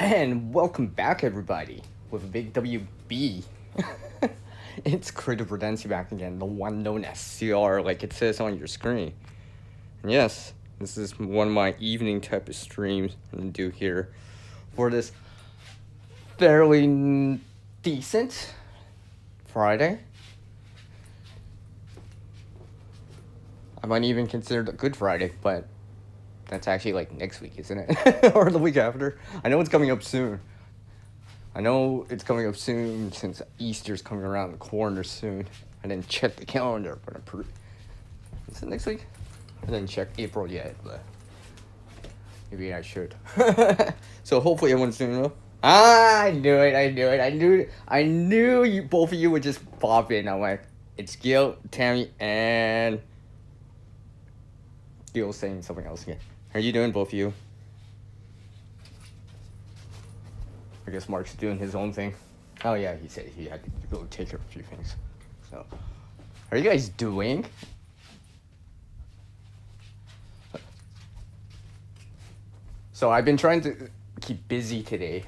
And welcome back, everybody, with a big WB. It's Creative Redundancy back again, the one known as CR, like it says on your screen. And yes, this is one of my evening type of streams I'm gonna do here for this fairly decent Friday. I might even consider it a good Friday, but that's actually like next week, isn't it? Or the week after. I know it's coming up soon. Since Easter's coming around the corner soon. I didn't check the calendar, but is it next week? I didn't check April yet, but maybe I should. So hopefully everyone's doing well. I knew it. I knew you, both of you would just pop in. I'm like, it's Gil, Tammy, and Gil saying something else again. How are you doing, both of you? I guess Mark's doing his own thing. Oh yeah, he said he had to go take care of a few things. So, how are you guys doing? So I've been trying to keep busy today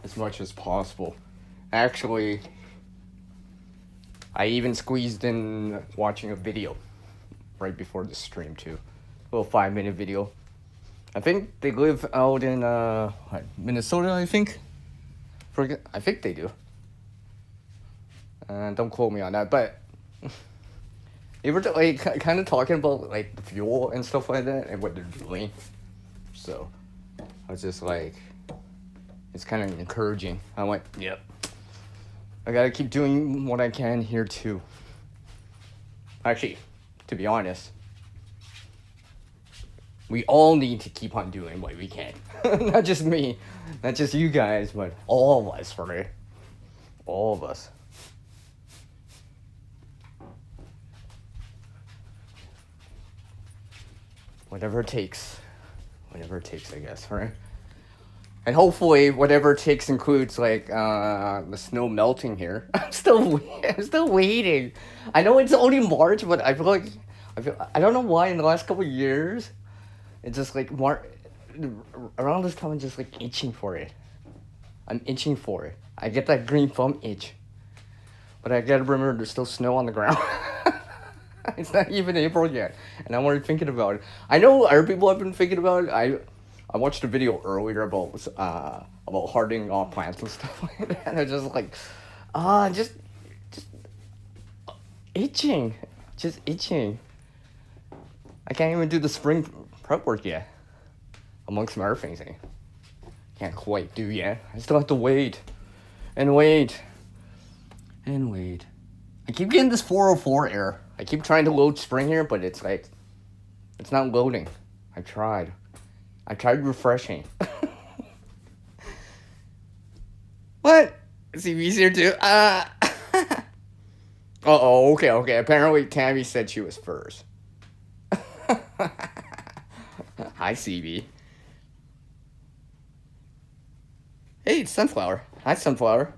as much as possible. Actually, I even squeezed in watching a video right before the stream too. A little 5-minute video. I think they live out in Minnesota, I think. I think they do. Don't quote me on that, but they were like kind of talking about like the fuel and stuff like that and what they're doing. So I was just like, it's kind of encouraging. I went, yep. I gotta keep doing what I can here too. Actually, to be honest, we all need to keep on doing what we can. Not just me, not just you guys, but all of us, right? All of us. Whatever it takes, I guess, right? And hopefully, whatever it takes includes like the snow melting here. I'm still waiting. I know it's only March, but I don't know why in the last couple of years, it's just like around this time I'm just like itching for it. I'm itching for it. I get that green thumb itch. But I gotta remember there's still snow on the ground. It's not even April yet, and I'm already thinking about it. I know other people have been thinking about it. I watched a video earlier about hardening off plants and stuff like that. And I was just like, just itching, just itching. I can't even do the spring prep work yet. Amongst some other things, can't quite do yet. I still have to wait, and wait, and wait. I keep getting this 404 error. I keep trying to load spring here, but it's like, it's not loading. I tried refreshing. What? It's easier too. Okay. Apparently Tammy said she was first. Hi, CB. Hey, it's Sunflower. Hi, Sunflower.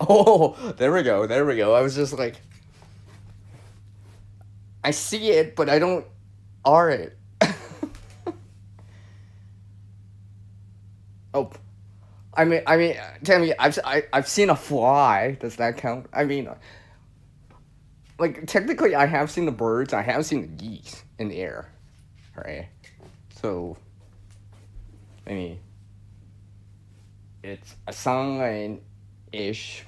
Oh, there we go. I was just like, I see it, but I don't R it. Oh, I mean, Tammy, I've seen a fly. Does that count? I mean, like technically, I have seen the birds. I have seen the geese in the air, right? So, I mean, it's a sign, ish,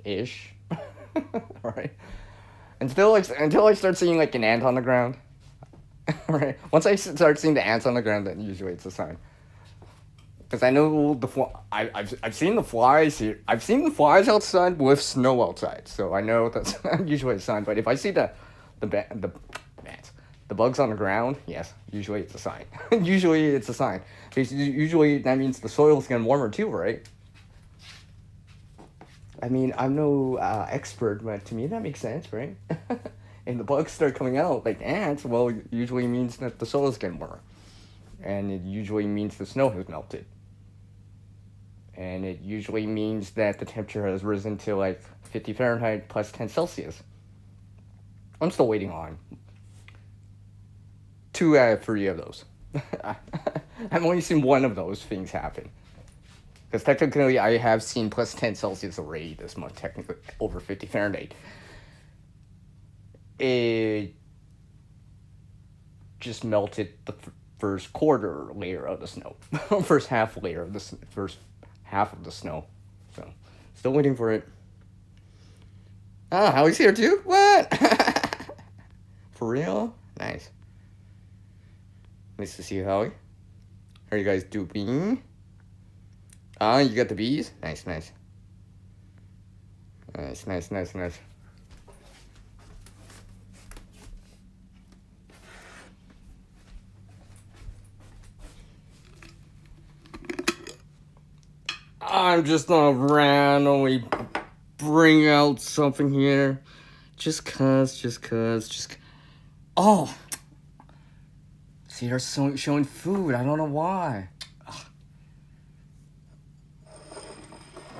right? Until I start seeing like an ant on the ground, right? Once I start seeing the ants on the ground, then usually it's a sign. Because I know I've seen the flies here. I've seen the flies outside with snow outside, so I know that's usually a sign. But if I see the bugs on the ground, yes, usually it's a sign. Because usually that means the soil's getting warmer too, right? I mean, I'm no expert, but to me that makes sense, right? And the bugs start coming out like ants, well, it usually means that the soil's getting warmer. And it usually means the snow has melted. And it usually means that the temperature has risen to like 50 Fahrenheit plus 10 Celsius. I'm still waiting on 2 out of 3 of those. I've only seen one of those things happen. Because technically, I have seen plus 10 Celsius already this month, technically over 50 Fahrenheit. It just melted the first quarter layer of the snow, first half layer of the first half of the snow. So, still waiting for it. Ah, Howie's here too? What? For real? Nice. Nice to see you, Howie. How are you guys doing? Ah, you got the bees? Nice, nice. Nice, nice, nice, nice. I'm just gonna randomly bring out something here. Just cause. Oh! See, they're showing food. I don't know why. Ugh.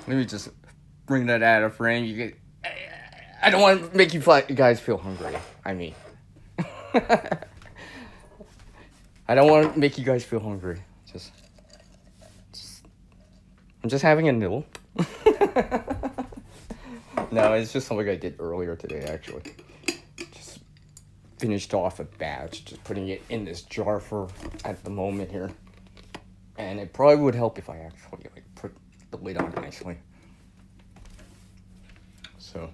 Let me just bring that out of frame. You get. I don't want to make you guys feel hungry. I mean. I don't want to make you guys feel hungry. I'm just having a nibble. No, it's just something I did earlier today, actually. Just finished off a batch, just putting it in this jar for at the moment here. And it probably would help if I actually put the lid on nicely. So,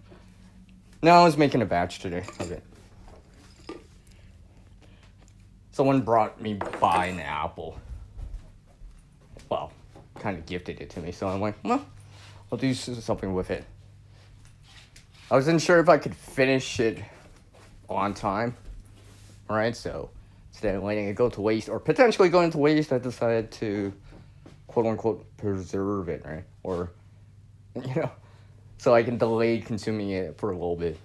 now I was making a batch today of it. Someone brought me by an apple. Well, kind of gifted it to me, so I'm like, well, I'll do something with it. I wasn't sure if I could finish it on time, right? So instead of letting it go to waste or potentially going to waste, I decided to quote unquote preserve it, right? Or, so I can delay consuming it for a little bit.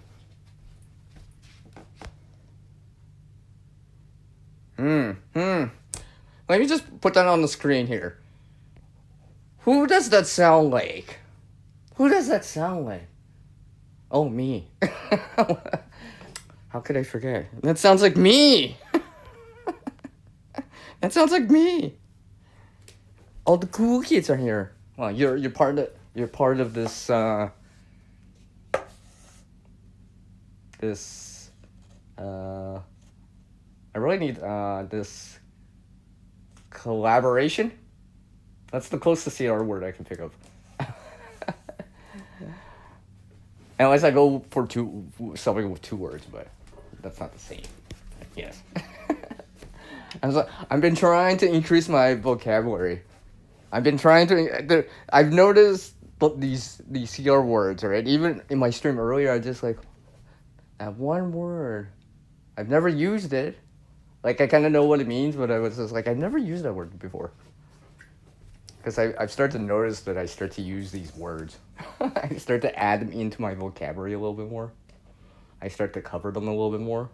Let me just put that on the screen here. Who does that sound like? Who does that sound like? Oh, me. How could I forget? That sounds like me. That sounds like me. All the cool kids are here. Well, you're part of this I really need this collaboration. That's the closest CR word I can pick up. Unless I go for something with 2 words, but that's not the same. Yes. I've been trying to increase my vocabulary. I've noticed these CR words, right? Even in my stream earlier, I just that one word. I've never used it. I kind of know what it means, but I was just I've never used that word before. Because I've started to notice that I start to use these words. I start to add them into my vocabulary a little bit more. I start to cover them a little bit more.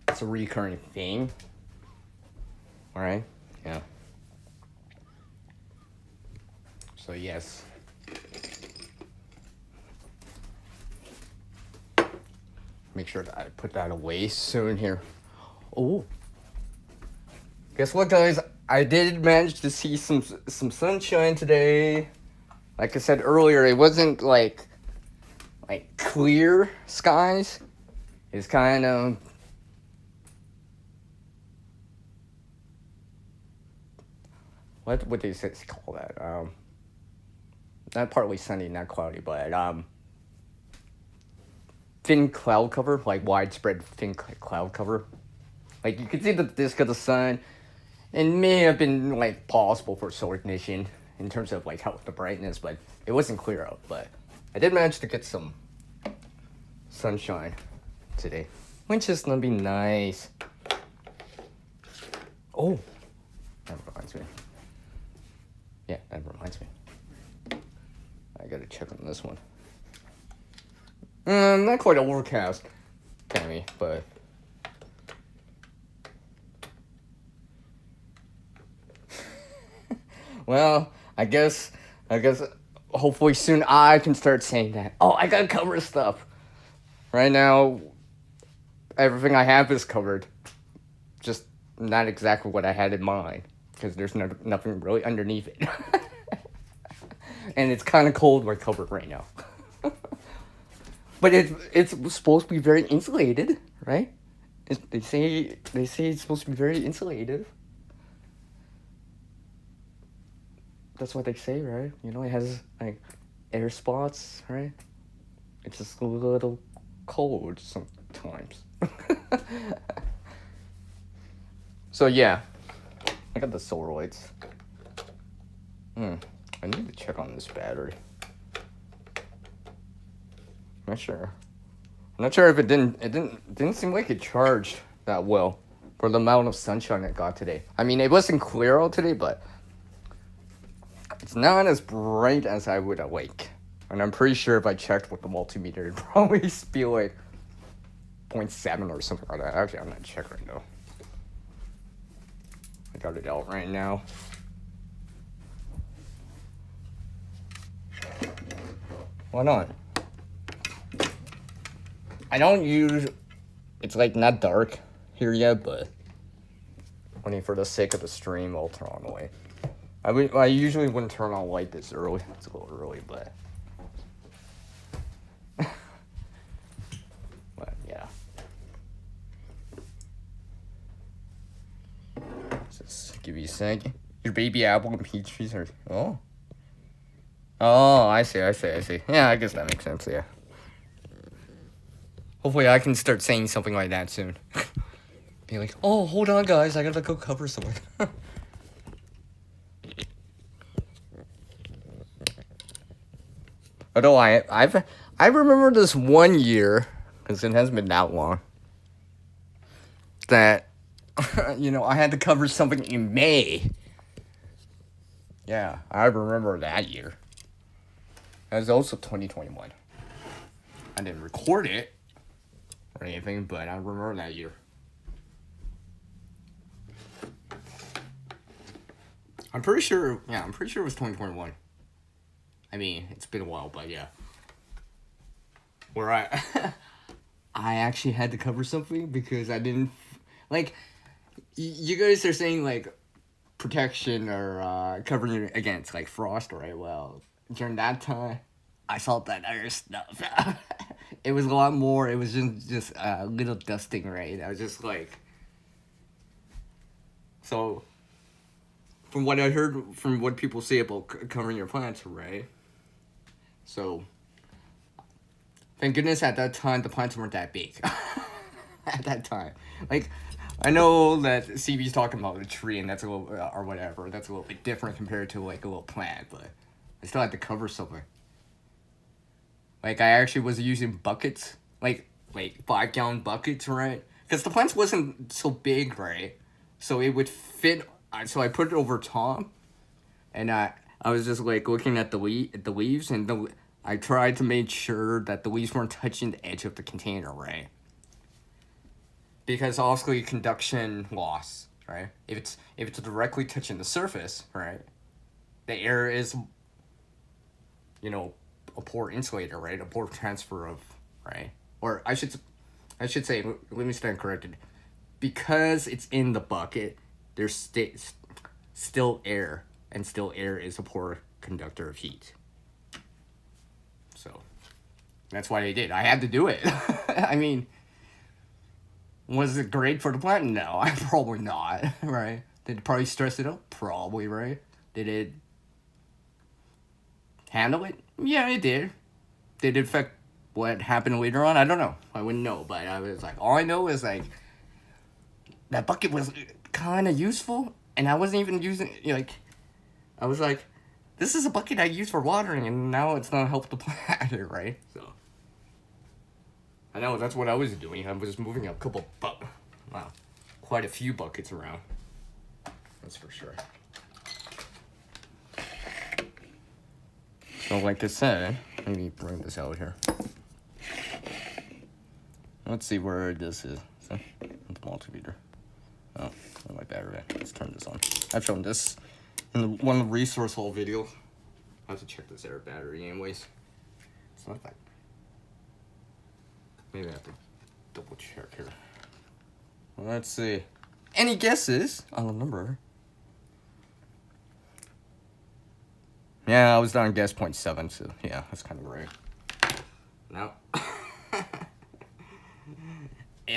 It's a recurring thing. Alright? Yeah. So yes. Make sure that I put that away soon here. Oh. Guess what, guys? I did manage to see some sunshine today. Like I said earlier, it wasn't like clear skies. It's kind of what would they call that? Not partly sunny, not cloudy, but thin cloud cover, widespread thin cloud cover. You can see the disk of the sun. It may have been possible for solar ignition in terms of how the brightness, but it wasn't clear out. But I did manage to get some sunshine today, which is gonna be nice. Oh, that reminds me. Yeah, that reminds me. I gotta check on this one. Not quite overcast, Tammy, but. Well, I guess hopefully soon I can start saying that. Oh, I gotta cover stuff. Right now, everything I have is covered. Just not exactly what I had in mind. because there's nothing really underneath it. And it's kind of cold where covered right now. But it's supposed to be very insulated, right? They say it's supposed to be very insulated. That's what they say, right? You know, it has like air spots, right? It's just a little cold sometimes. So yeah, I got the solar lights. I need to check on this battery. I'm not sure if it didn't seem like it charged that well for the amount of sunshine it got today. I mean, it wasn't clear all today, but it's not as bright as I would like. And I'm pretty sure if I checked with the multimeter, it'd probably be like 0.7 or something like that. Actually, I'm not checking right now. I got it out right now. Why not? I don't use... It's like not dark here yet, but... only for the sake of the stream, I'll turn on the light. I usually wouldn't turn on light this early. It's a little early, but... but, yeah. Just give you a second. Your baby apple and peach trees are... Oh. Oh, I see. Yeah, I guess that makes sense, yeah. Hopefully I can start saying something like that soon. Be like, oh, hold on, guys. I gotta go cover someone. Although I remember this one year, because it hasn't been that long, that, you know, I had to cover something in May. Yeah, I remember that year. That was also 2021. I didn't record it or anything, but I remember that year. I'm pretty sure it was 2021. I mean, it's been a while, but yeah. Where I actually had to cover something because I didn't, like, you guys are saying, like, protection or covering against, like, frost, right? Well, during that time, I saw that other stuff. It was a lot more, it was just a little dusting, right? I was just like, so, from what I heard, from what people say about covering your plants, right? So, thank goodness at that time, the plants weren't that big. At that time. Like, I know that CB's talking about a tree and that's a little, or whatever, that's a little bit different compared to, like, a little plant, but I still had to cover something. Like, I actually was using buckets, like 5-gallon buckets, right? Because the plants wasn't so big, right? So it would fit, so I put it over top, and I was just, like, looking at the leaves, and I tried to make sure that the leaves weren't touching the edge of the container, right? Because obviously conduction loss, right? If it's directly touching the surface, right? The air is, you know, a poor insulator, right? A poor transfer of, right? Or I should say, let me stand corrected. Because it's in the bucket, there's still air, and still air is a poor conductor of heat. So, that's why I did. I had to do it. I mean, was it great for the plant? No, probably not, right? Did it probably stress it out? Probably, right? Did it handle it? Yeah, it did. Did it affect what happened later on? I don't know. I wouldn't know, but I was like, all I know is, like, that bucket was kind of useful, and I wasn't even using, like, I was like, this is a bucket I use for watering, and now it's not help the plant, right? So, I know that's what I was doing. I was moving a couple, quite a few buckets around. That's for sure. So, like I said, let me bring this out here. Let's see where this is. So, the multimeter. Oh, where's my battery at? Let's turn this on. I've shown this in one of the resource haul videos. I have to check this air battery anyways. It's not that. Maybe I have to double check here. Let's see. Any guesses on the number? Yeah, I was down gas 0.7, so yeah, that's kind of right. Now, I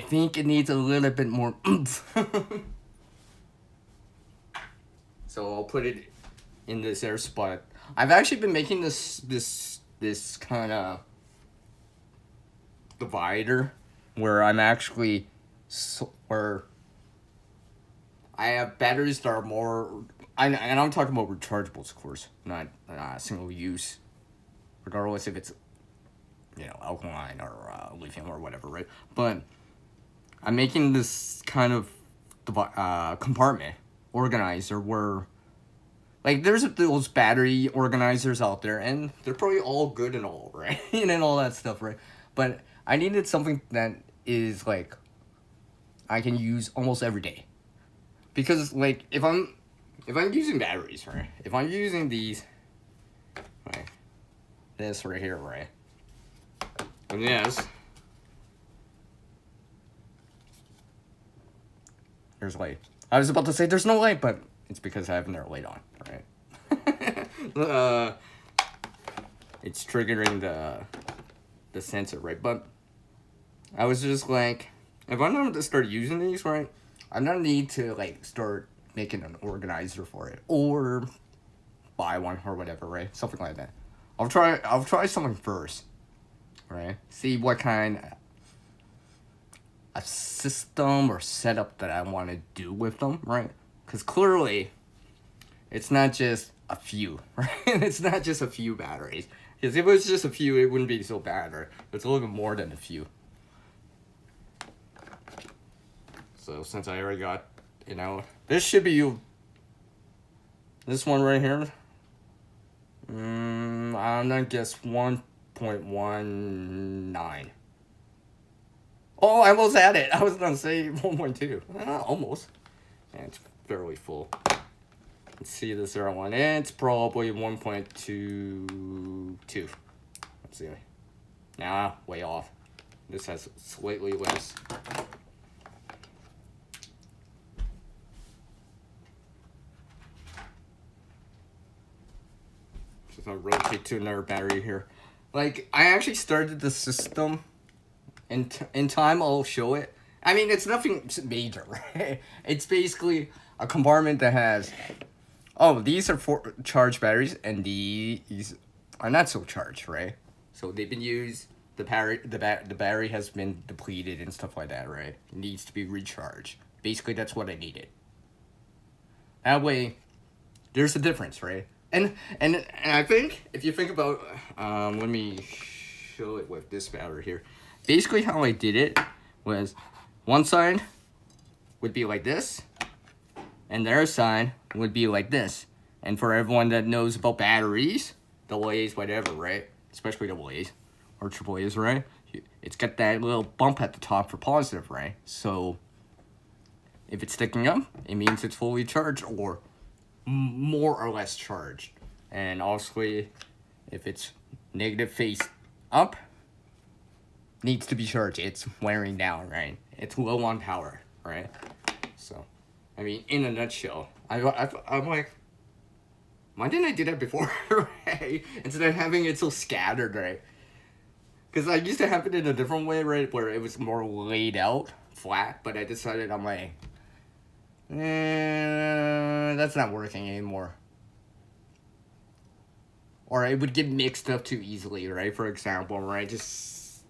think it needs a little bit more oomph. So I'll put it in this air spot. I've actually been making this kind of divider where I'm actually where I have batteries that are more. And I'm talking about rechargeables, of course, not single use, regardless if it's alkaline or lithium or whatever, right? But I'm making this kind of compartment organizer where, like, there's those battery organizers out there, and they're probably all good and all, right? And all that stuff, right? But I needed something that is, like, I can use almost every day. Because, like, if I'm using batteries, right? If I'm using these, right? This right here, right? And this. There's light. I was about to say there's no light, but it's because I have their light on, right? It's triggering the sensor, right? But I was just like, if I'm going to start using these, right, I'm gonna need to like start making an organizer for it or buy one or whatever, right? Something like that. I'll try something first, right? See what kind of system or setup that I want to do with them, right? Because clearly, it's not just a few, right? It's not just a few batteries. Because if it was just a few, it wouldn't be so bad, right? It's a little bit more than a few. So since I already got, this should be this one right here. I'm gonna guess 1.19. Oh, I almost had it. I was gonna say 1.2. Almost. And it's fairly full. Let's see this other one. It's probably 1.22. Let's see. Nah, way off. This has slightly less. Just gonna rotate to another battery here. Like, I actually started the system. In time, I'll show it. I mean, it's nothing major, right? It's basically a compartment that has, these are for charged batteries, and these are not so charged, right? So they've been used. The battery has been depleted and stuff like that, right? It needs to be recharged. Basically, that's what I needed. That way, there's a difference, right? And I think if you think about, let me show it with this battery here. Basically, how I did it was one side would be like this, and the other side would be like this. And for everyone that knows about batteries, AA's, whatever, right? Especially AA's or AAA's, right? It's got that little bump at the top for positive, right? So if it's sticking up, it means it's fully charged or more or less charged. And obviously, if it's negative face up, needs to be charged. It's wearing down, right? It's low on power, right? So, I mean, in a nutshell, I'm like, why didn't I do that before, right? Instead of having it so scattered, right? Because I used to have it in a different way, right? Where it was more laid out, flat, but I decided, I'm like, that's not working anymore. Or it would get mixed up too easily, right? For example, right? Just,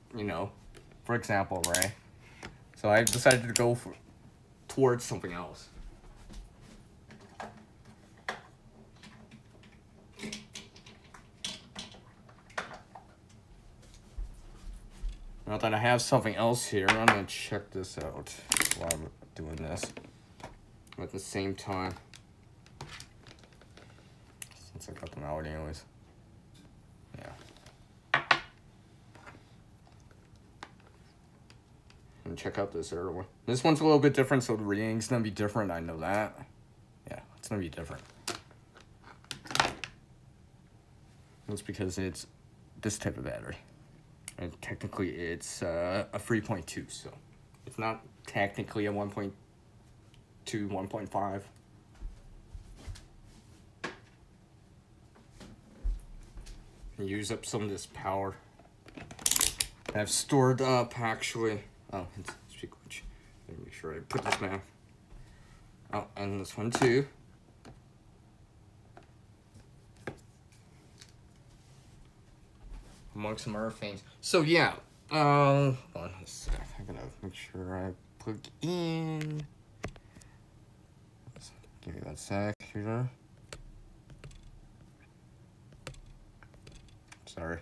for example, right? So I decided to go towards something else. Now that I have something else here, I'm gonna check this out while I'm doing this at the same time. Since I got them out anyways. Yeah. And check out this other one. This one's a little bit different, so the reading's gonna be different. I know that. Yeah, it's gonna be different. That's because it's this type of battery. And technically it's a 3.2, so it's not technically a 1.2, 1.5. and use up some of this power that I've stored up actually. Oh, it's speak which. Let me make sure I put this back. Oh, and this one too. Among some other things. So yeah. Hold on a sec. I gotta make sure I plug in. Give me that sec here. Sorry.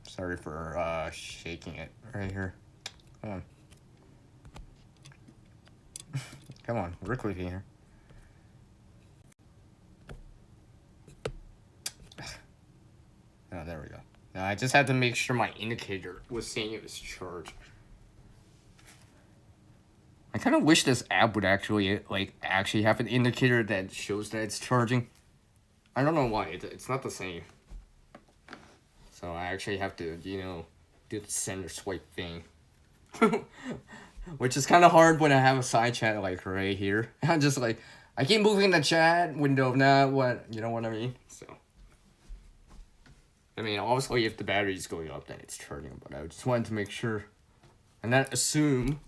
Sorry for shaking it right here. Come on. Come on, we're clicking here. Oh, there we go. Now I just had to make sure my indicator was saying it was charged. I kind of wish this app would actually have an indicator that shows that it's charging. I don't know why it's not the same. So I actually have to, do the center swipe thing. Which is kind of hard when I have a side chat like right here. I'm just like, I keep moving the chat window, not what, you know what I mean? So, I mean, obviously if the battery's going up, then it's charging, but I just wanted to make sure and not assume,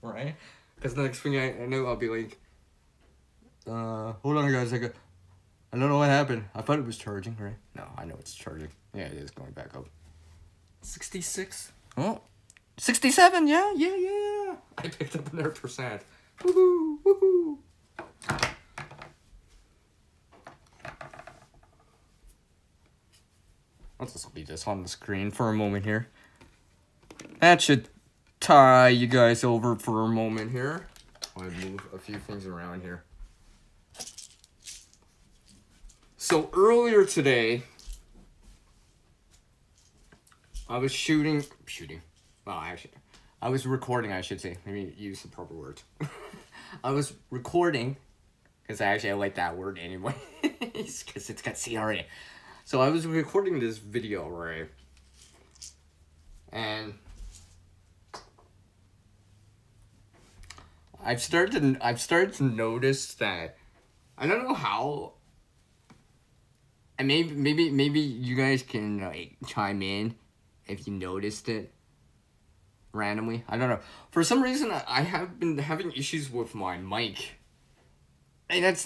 right? Because the next thing I know, I'll be like, hold on guys, I don't know what happened. I thought it was charging, right? No, I know it's charging. Yeah, it is going back up. 66? Oh, 67, yeah. I picked up another percent. Woohoo. I'll just leave this on the screen for a moment here. That should tie you guys over for a moment here. I'll move a few things around here. So earlier today, I was shooting. Well, actually, I was recording, I should say. Let me use the proper word. I was recording, because I like that word anyway, because it's got CRA. So I was recording this video, right? And I've started to notice that, I don't know how, and maybe you guys can like chime in if you noticed it randomly. I don't know. For some reason, I have been having issues with my mic, and it's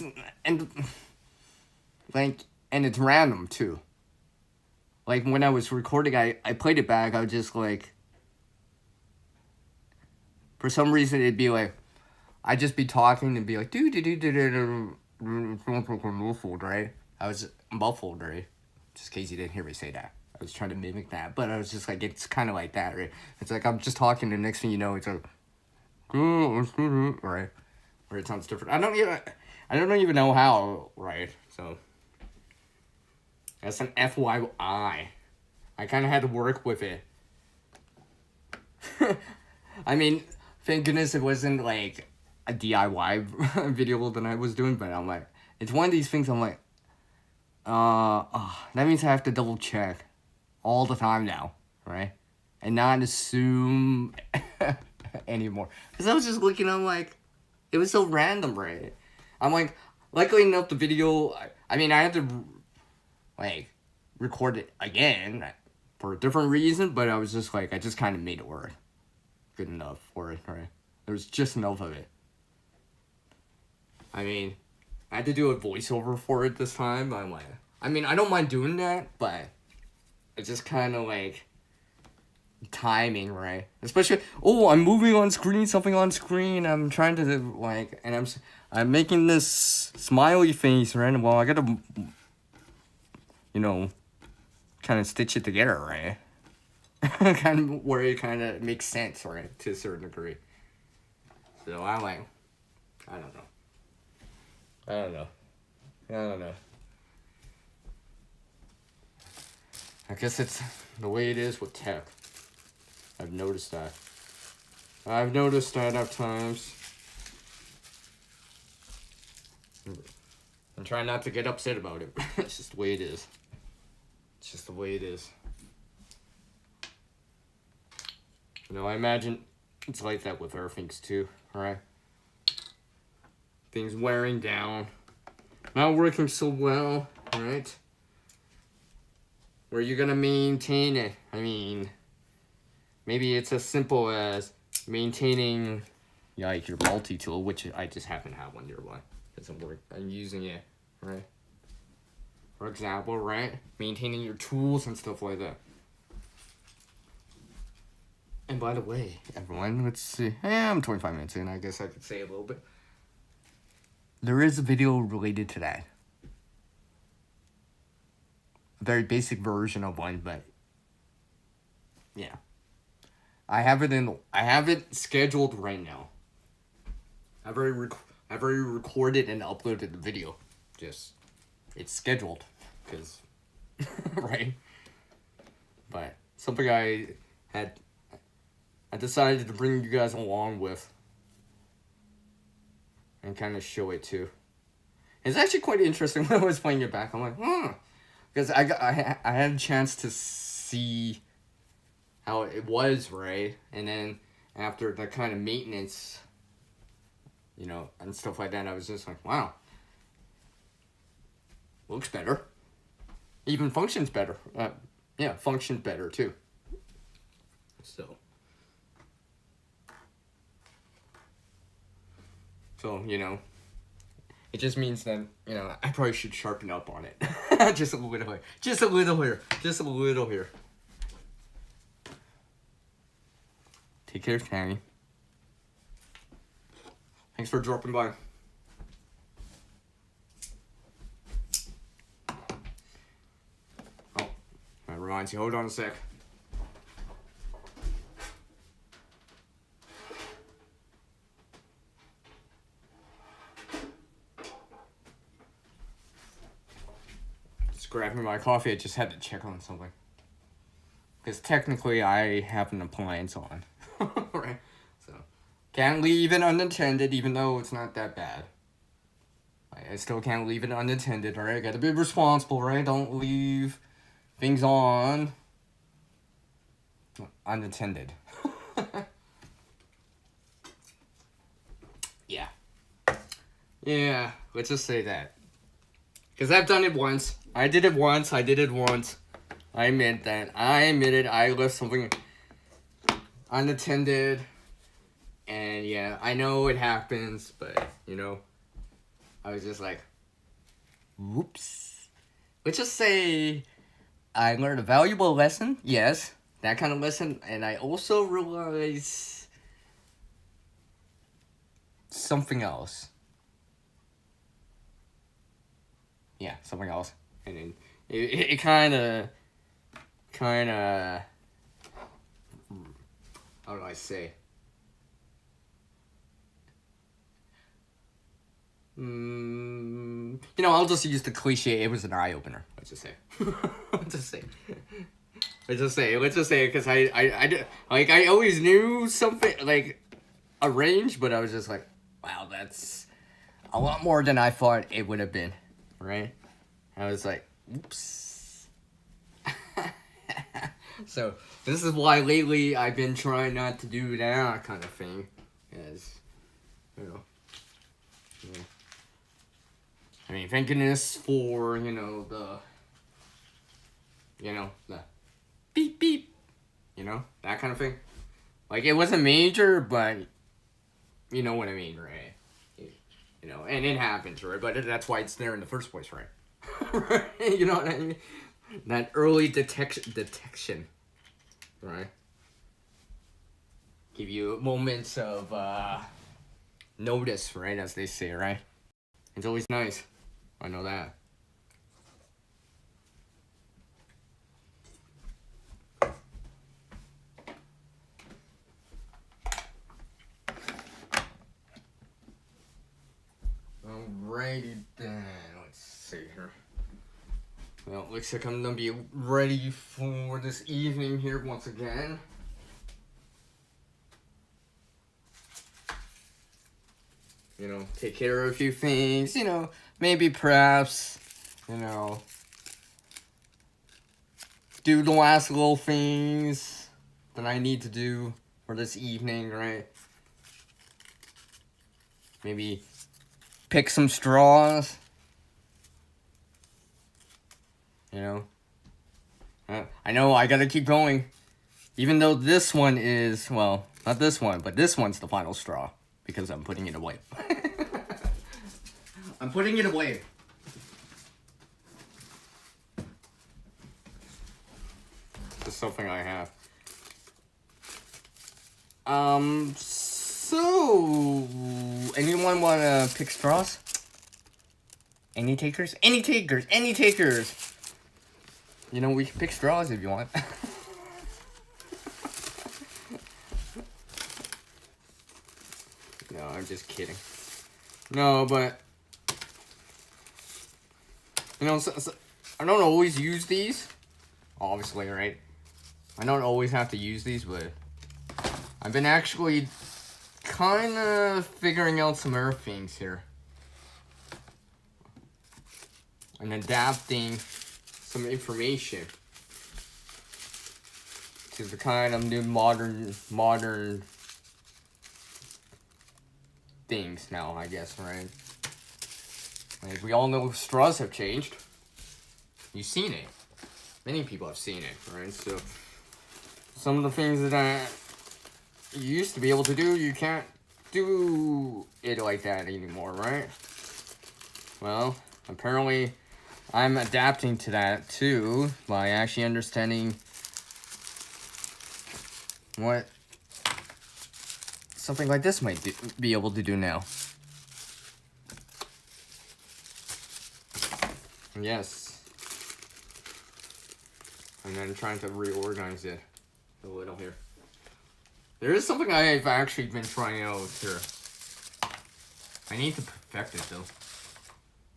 random too. Like when I was recording, I played it back. I was just like, for some reason, it'd be like, I'd just be talking and be like, muffled, right? I was muffled, right? Just in case you didn't hear me say that. I was trying to mimic that, but I was just like, it's kind of like that, right? It's like I'm just talking, and the next thing you know, it's like, right? Or it sounds different. I don't even know how, right? So that's an FYI. I kind of had to work with it. I mean, thank goodness it wasn't like a DIY video that I was doing, but I'm like, it's one of these things I'm like, that means I have to double check all the time now, right? And not assume anymore. Because I was just looking, I'm like, it was so random, right? I'm like, luckily enough, the video, I mean, I had to, like, record it again for a different reason, but I was just like, I just kind of made it work good enough for it, right? There was just enough of it. I mean, I had to do a voiceover for it this time. I'm like, I mean, I don't mind doing that, but it's just kind of like timing, right? Especially, I'm moving on screen, something on screen. I'm trying to like, and I'm making this smiley face, right? Well, I gotta, kind of stitch it together, right? Kind of where it kind of makes sense, right? To a certain degree. So I'm like, I don't know. I guess it's the way it is with tech. I've noticed that at times. I'm trying not to get upset about it. It's just the way it is. I imagine it's like that with other things too, right? things wearing down, not working so well, right? Where you're gonna maintain it. I mean, maybe it's as simple as maintaining like your multi-tool, which I just happen to have one nearby. Doesn't work. I'm using it, right? For example, right? Maintaining your tools and stuff like that. And by the way, everyone, let's see. Yeah, I'm 25 minutes in. I guess I could say a little bit. There is a video related to that. A very basic version of one, but yeah. I have it scheduled right now. I've already recorded and uploaded the video. Just, it's scheduled, because, right? But something I decided to bring you guys along with and kind of show it too. It's actually quite interesting when I was playing it back. I'm like, because I had a chance to see how it was, right? And then after the kind of maintenance, you know, and stuff like that, I was just like, wow, looks better. Even functions better. Yeah, functions better too. So, you know, it just means that, you know, I probably should sharpen up on it. Just a little here. Just a little here. Just a little here. Take care, Tammy. Thanks for dropping by. Oh, that reminds you. Hold on a sec. Grabbing my coffee, I just had to check on something. Because technically I have an appliance on. Right? So, can't leave it unattended even though it's not that bad. I still can't leave it unattended, right? I gotta be responsible, right? Don't leave things on unattended. Yeah. Yeah, let's just say that. Because I've done it once. I did it once. I admit that. I admitted I left something unattended. And yeah, I know it happens, but, you know, I was just like, whoops. Let's just say I learned a valuable lesson. Yes, that kind of lesson. And I also realized something else. Yeah, something else. And then it kind of, how do I say? You know, I'll just use the cliche. It was an eye opener. Let's just say. Let's just say, because I always knew something like a range, but I was just like, wow, that's a lot more than I thought it would have been. Right? I was like, oops. So, this is why lately I've been trying not to do that kind of thing. As, you know. Yeah. I mean, thank goodness for, you know, the beep beep. You know, that kind of thing. Like, it wasn't major, but you know what I mean, right? You know, and it happens, right? But that's why it's there in the first place, right? Right? You know what I mean? That early detection, right? Give you moments of notice, right? As they say, right? It's always nice. I know that. Alrighty then, let's see here. Well, looks like I'm gonna be ready for this evening here once again. You know, take care of a few things, you know, maybe perhaps, you know, do the last little things that I need to do for this evening, right? Maybe pick some straws. You know? I know I gotta keep going. Even though this one is, well, not this one, but this one's the final straw. Because I'm putting it away. I'm putting it away. This is something I have. So, anyone want to pick straws? Any takers? Any takers? Any takers? You know, we can pick straws if you want. No, I'm just kidding. No, but... You know, I don't always use these. Obviously, right? I don't always have to use these, but... I've been actually kind of figuring out some other things here. And adapting some information to the kind of new modern things now, I guess, right? Like, we all know straws have changed. You've seen it. Many people have seen it, right? So, some of the things that you used to be able to do, you can't do it like that anymore, right? Well, apparently, I'm adapting to that too by actually understanding what something like this might be able to do now. Yes. And then trying to reorganize it a little here. There is something I've actually been trying out here. I need to perfect it though.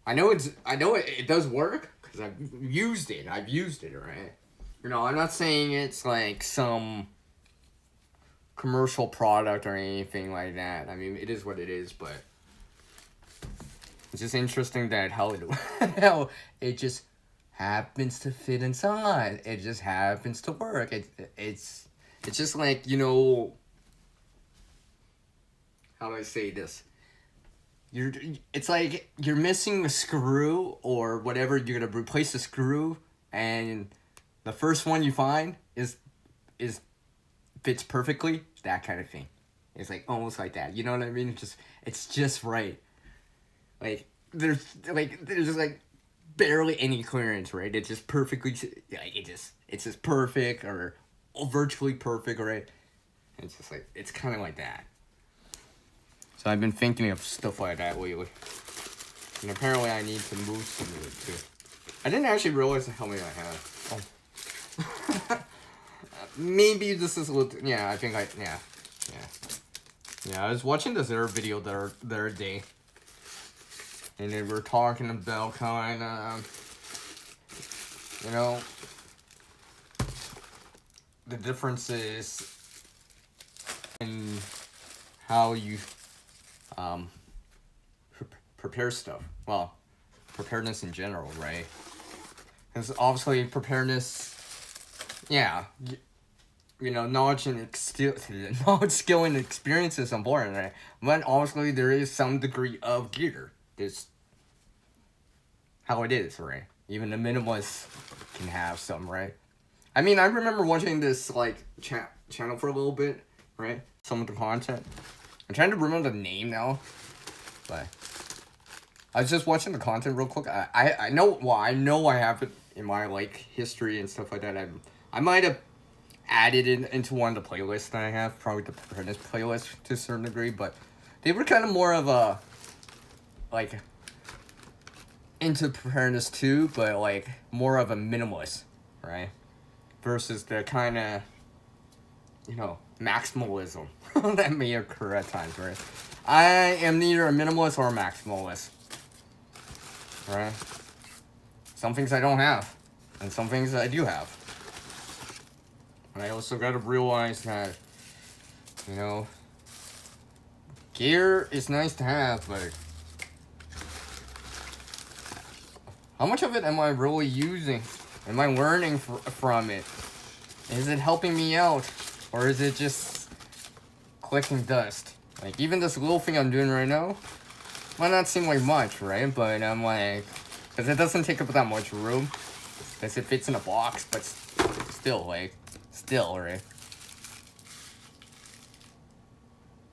I know it does work because I've used it. I've used it, right? You know, I'm not saying it's like some commercial product or anything like that. I mean, it is what it is, but it's just interesting that how it just happens to fit inside. It just happens to work. It's just like, you know, how do I say this? It's like you're missing a screw or whatever. You're gonna replace the screw, and the first one you find is fits perfectly. That kind of thing. It's like almost like that. You know what I mean? It's just right. Like there's like barely any clearance, right? It's just perfectly like it's just perfect or virtually perfect, right? It's just like it's kind of like that. So I've been thinking of stuff like that lately. And apparently I need to move some of it too. I didn't actually realize how many I have. Oh. Maybe this is a little... Yeah, I think Yeah, I was watching this other video the other day. And they were talking about kind of... You know... The differences in how you... prepare stuff. Well, preparedness in general, right? Because obviously preparedness, yeah, you know, knowledge, skill, and experience is important, right? But obviously there is some degree of gear. It's how it is, right? Even the minimalist can have some, right? I mean, I remember watching this, like, channel for a little bit, right? Some of the content. I'm trying to remember the name now, but I was just watching the content real quick. I know I have it in my like history and stuff like that. I might have added it into one of the playlists that I have, probably the preparedness playlist to a certain degree, but they were kind of more of a like into preparedness too, but like more of a minimalist, right? Versus the kind of, you know, maximalism that may occur at times, right? I am neither a minimalist or a maximalist, right? Some things I don't have, and some things I do have. And I also got to realize that, you know, gear is nice to have, but how much of it am I really using? Am I learning from it? Is it helping me out? Or is it just collecting dust? Like, even this little thing I'm doing right now, might not seem like much, right? But I'm like, because it doesn't take up that much room. Because it fits in a box, but still, right?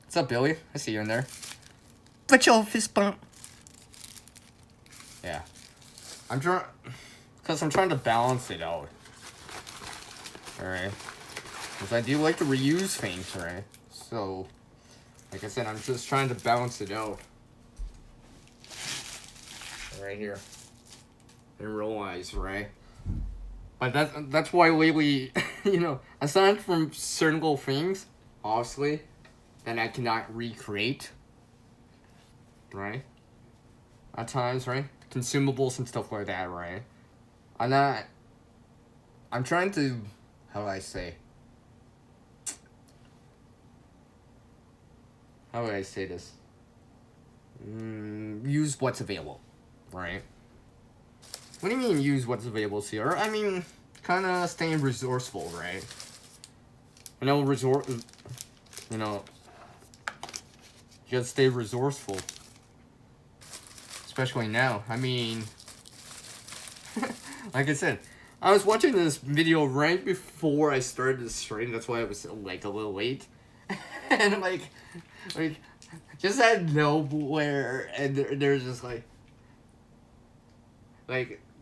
What's up, Billy? I see you in there. Put your fist bump. Yeah. I'm trying to balance it out. Alright. Because I do like to reuse things, right? So, like I said, I'm just trying to balance it out. Right here. And realize, right? But that's why lately, you know, aside from certain little things, obviously, that I cannot recreate, right? At times, right? Consumables and stuff like that, right? I'm trying to, how do I say this? Use what's available, right? What do you mean use what's available here? I mean, kind of staying resourceful, right? You know, just stay resourceful. Especially now. I mean, like I said, I was watching this video right before I started the stream. That's why I was like a little late. And like just out of nowhere, and they're just like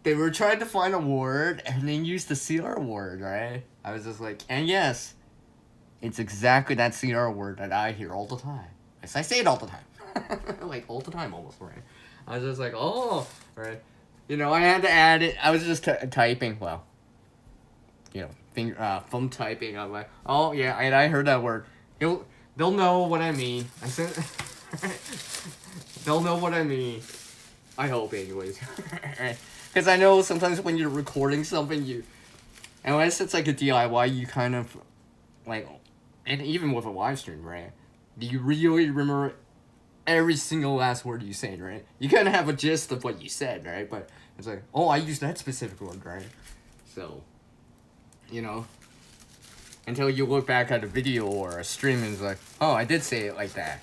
they were trying to find a word and they used the CR word, right? I was just like, and yes, it's exactly that CR word that I hear all the time. Yes, I say it all the time. Like all the time almost, right? I was just like, oh, right. You know, I had to add it. I was just typing, well, you know, thumb typing. I'm like, oh yeah, and I heard that word. They'll know what I mean. I said, they'll know what I mean. I hope, anyways. Because I know sometimes when you're recording something, unless it's like a DIY, you kind of, like, and even with a live stream, right? Do you really remember every single last word you said, right? You kind of have a gist of what you said, right? But it's like, oh, I used that specific word, right? So, you know, until you look back at a video or a stream and it's like, oh, I did say it like that.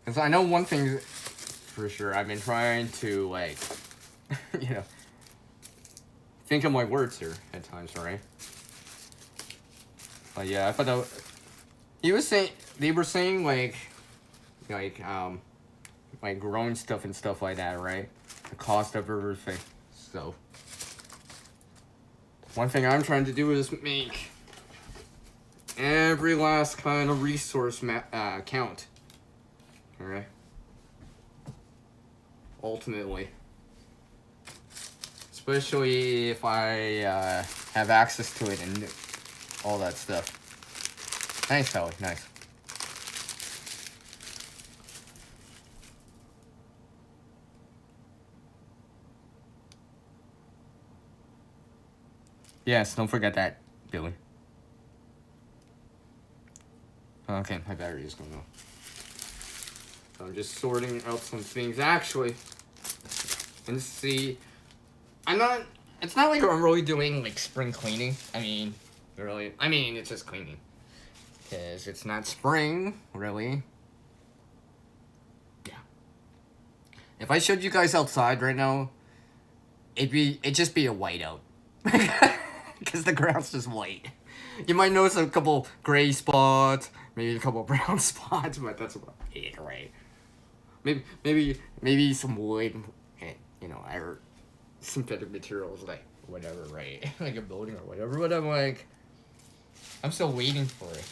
Because I know one thing for sure, I've been trying to, like, you know, think of my words here at times, right? But yeah, I thought they were saying like growing stuff and stuff like that, right? The cost of everything. So one thing I'm trying to do is make every last kind of resource count. All right. Ultimately, especially if I have access to it and all that stuff. Nice, Kelly. Nice. Yes, don't forget that, Billy. Okay, my battery is going off. So I'm just sorting out some things. Actually, and see, it's not like I'm really doing like spring cleaning. I mean, it's just cleaning. Because it's not spring, really. Yeah. If I showed you guys outside right now, it'd just be a whiteout. Because the ground's just white. You might notice a couple gray spots, maybe a couple brown spots, but that's about it, right? Maybe some wood, you know, or synthetic materials, like whatever, right? Like a building or whatever. But I'm still waiting for it.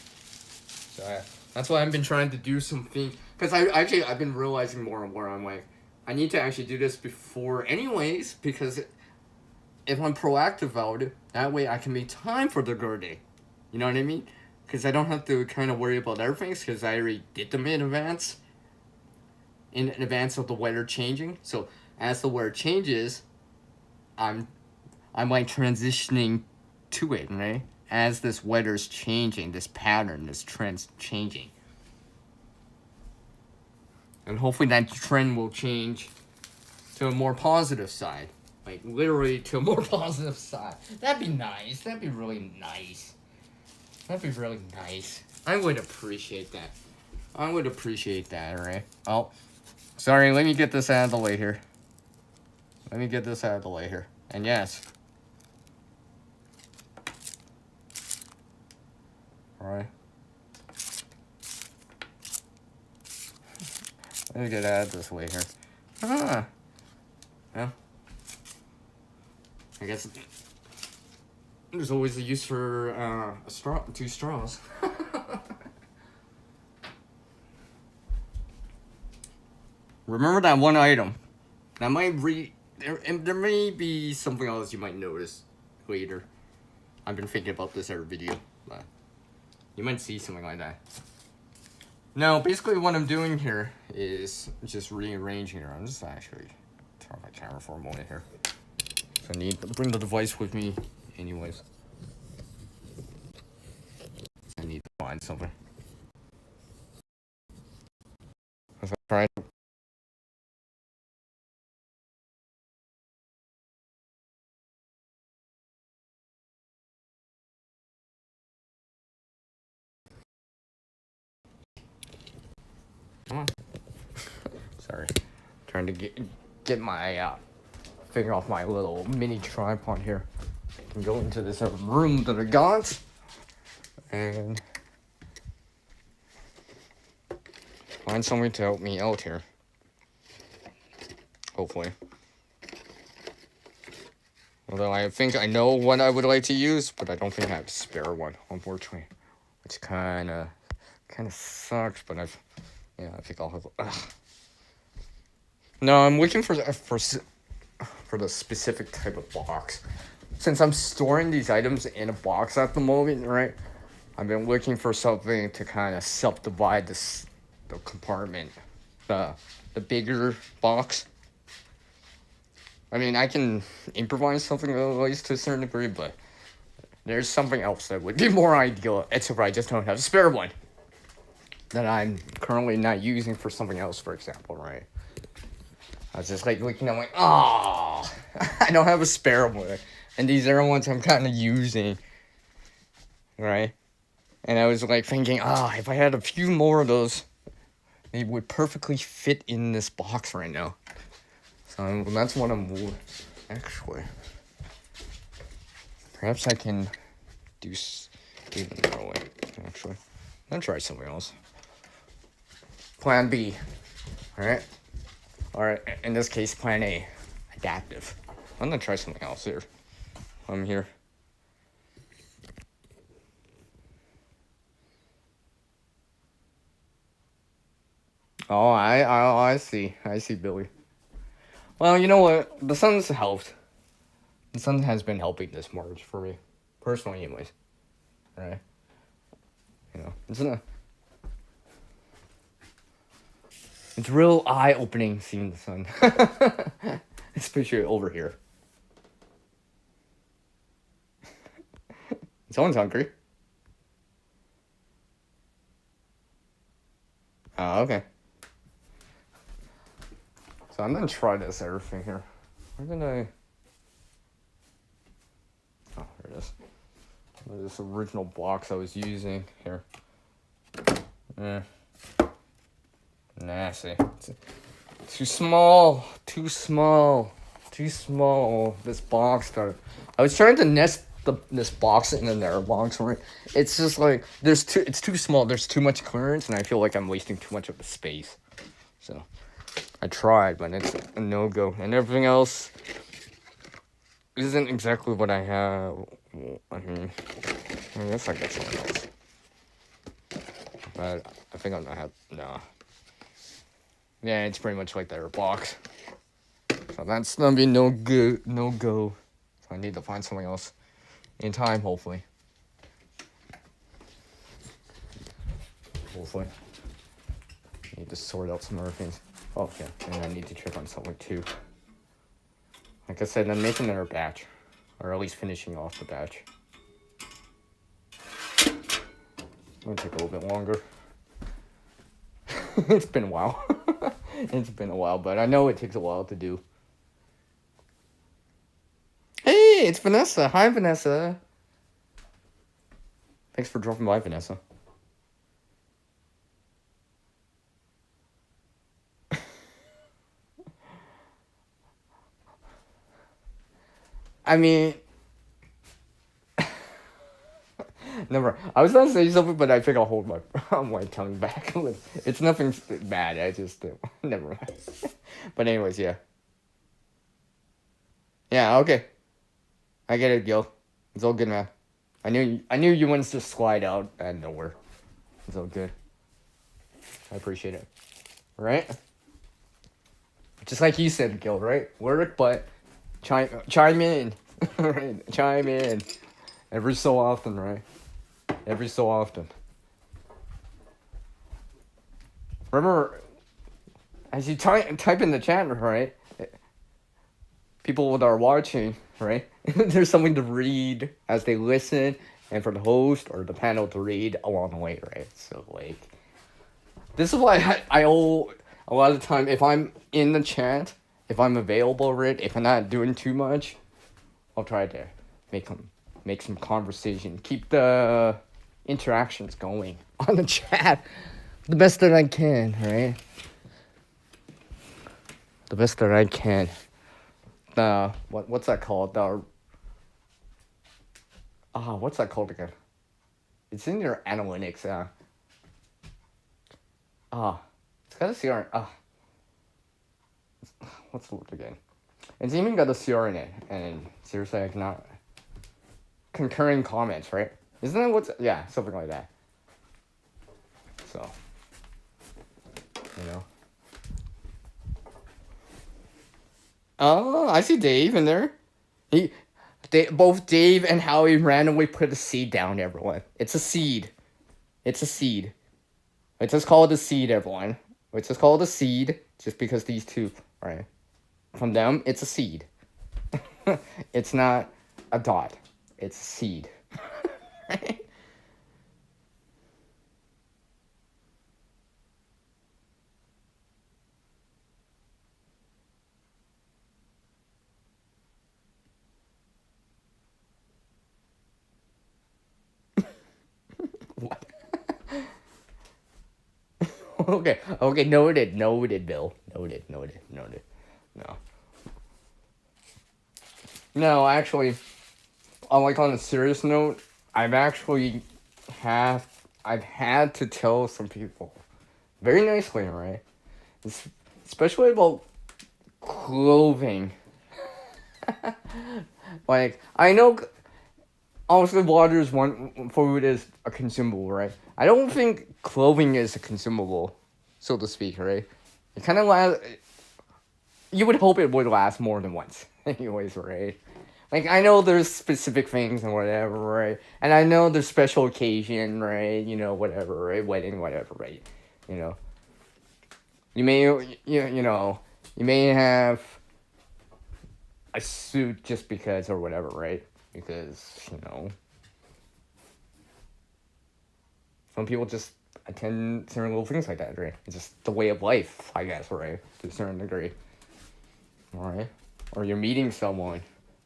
So that's why I've been trying to do something. Because I've been realizing more and more. I'm like, I need to actually do this before, anyways, because if I'm proactive about it, that way I can make time for the gardening. You know what I mean? Because I don't have to kind of worry about everything, because I already did them in advance. In advance of the weather changing. So as the weather changes, I'm like transitioning to it, right? As this weather's changing, this pattern, this trend's changing. And hopefully that trend will change to a more positive side. Like, literally to a more positive side. That'd be nice. That'd be really nice. That'd be really nice. I would appreciate that. I would appreciate that, right? Oh, sorry, let me get this out of the way here. And yes. Alright. Let me get out of this way here. Ah. Yeah. I guess there's always a use for a straw, 2 straws. Remember that one item. That might there may be something else you might notice later. I've been thinking about this every video, but you might see something like that. Now, basically what I'm doing here is just rearranging it. I'm just actually turn off my camera for a moment here. So I need to bring the device with me anyways. I need to find something. If I try to... Come on. Sorry. Trying to get my finger off my little mini tripod here. I can go into this room that I got and find somebody to help me out here. Hopefully. Although I think I know what I would like to use, but I don't think I have a spare one, unfortunately. Which kind of sucks, but I think I'll have. No, I'm looking for the specific type of box. Since I'm storing these items in a box at the moment, right? I've been looking for something to kind of subdivide the compartment, the bigger box. I mean, I can improvise something at least to a certain degree, but there's something else that would be more ideal, except I just don't have a spare one that I'm currently not using for something else, for example, right? I was just like looking, I'm like, oh, I don't have a spare one, and these are ones I'm kind of using, right? And I was like thinking, if I had a few more of those, they would perfectly fit in this box right now. So that's what I'm actually. Perhaps I can do even more way. Actually, I'm gonna try something else. Plan B. All right. Or in this case, Plan A. Adaptive. I'm gonna try something else here. I'm here. Oh, I see. I see, Billy. Well, you know what? The sun's helped. The sun has been helping this March for me. Personally, anyways. Right? You know, it's real eye-opening seeing the sun. Especially over here. Someone's hungry. Oh, okay. So I'm gonna try this everything here. Where did I... Oh, there it is. This original box I was using here. Nasty. Too small. This box got. I was trying to nest this box in another box, right? It's just like it's too small. There's too much clearance, and I feel like I'm wasting too much of the space. So I tried, but it's a no-go, and everything else isn't exactly what I have. I guess I got something else. But I think I'm not have no. Yeah, it's pretty much like their box. So that's gonna be no go. So I need to find something else in time, hopefully. Need to sort out some other things. Oh yeah, and I need to check on something too. Like I said, I'm making another batch, or at least finishing off the batch. It's gonna take a little bit longer. It's been a while. But I know it takes a while to do. Hey, it's Vanessa. Hi, Vanessa. Thanks for dropping by, Vanessa. I mean, never. I was gonna say something, but I think I'll hold my my tongue back. It's nothing bad. I just never mind. But anyways, yeah. Yeah. Okay. I get it, Gil. It's all good, man. I knew you wanted to slide out and nowhere. It's all good. I appreciate it. Right? Just like you said, Gil. Right? Work, but chime in. Right? Chime in. Every so often, right? Every so often. Remember, as you type in the chat, right? People that are watching, right? There's something to read as they listen, and for the host or the panel to read along the way, right? So like, this is why I owe a lot of time. If I'm in the chat, if I'm available, right? If I'm not doing too much, I'll try to make some conversation, keep the interactions going on the chat the best that I can, right? The best that I can. What's that called? What's that called again? It's in your analytics. It's got a CR. What's the word again? It's even got a CR in it, and seriously, I cannot. Concurring comments, right? Isn't that what's? Yeah, something like that. So, you know. Oh, I see Dave in there. Both Dave and Howie randomly put a seed down, everyone. It's a seed. It's a seed. Let's just call it a seed, everyone. Let's just call it a seed, just because these two, right? From them, it's a seed. It's not a dot. It's a seed. Right? What? Okay, noted, Bill. Noted. No. No, actually, on a serious note, I've had to tell some people, very nicely, right? Especially about clothing. Like, I know, obviously, water is one, food is a consumable, right? I don't think clothing is a consumable, so to speak, right? It kind of lasts. You would hope it would last more than once, anyways, right? Like, I know there's specific things and whatever, right? And I know there's special occasion, right? You know, whatever, right? Wedding, whatever, right? You know. You may have a suit just because or whatever, right? Because, some people just attend certain little things like that, right? It's just the way of life, I guess, right? To a certain degree. Alright? Or you're meeting someone,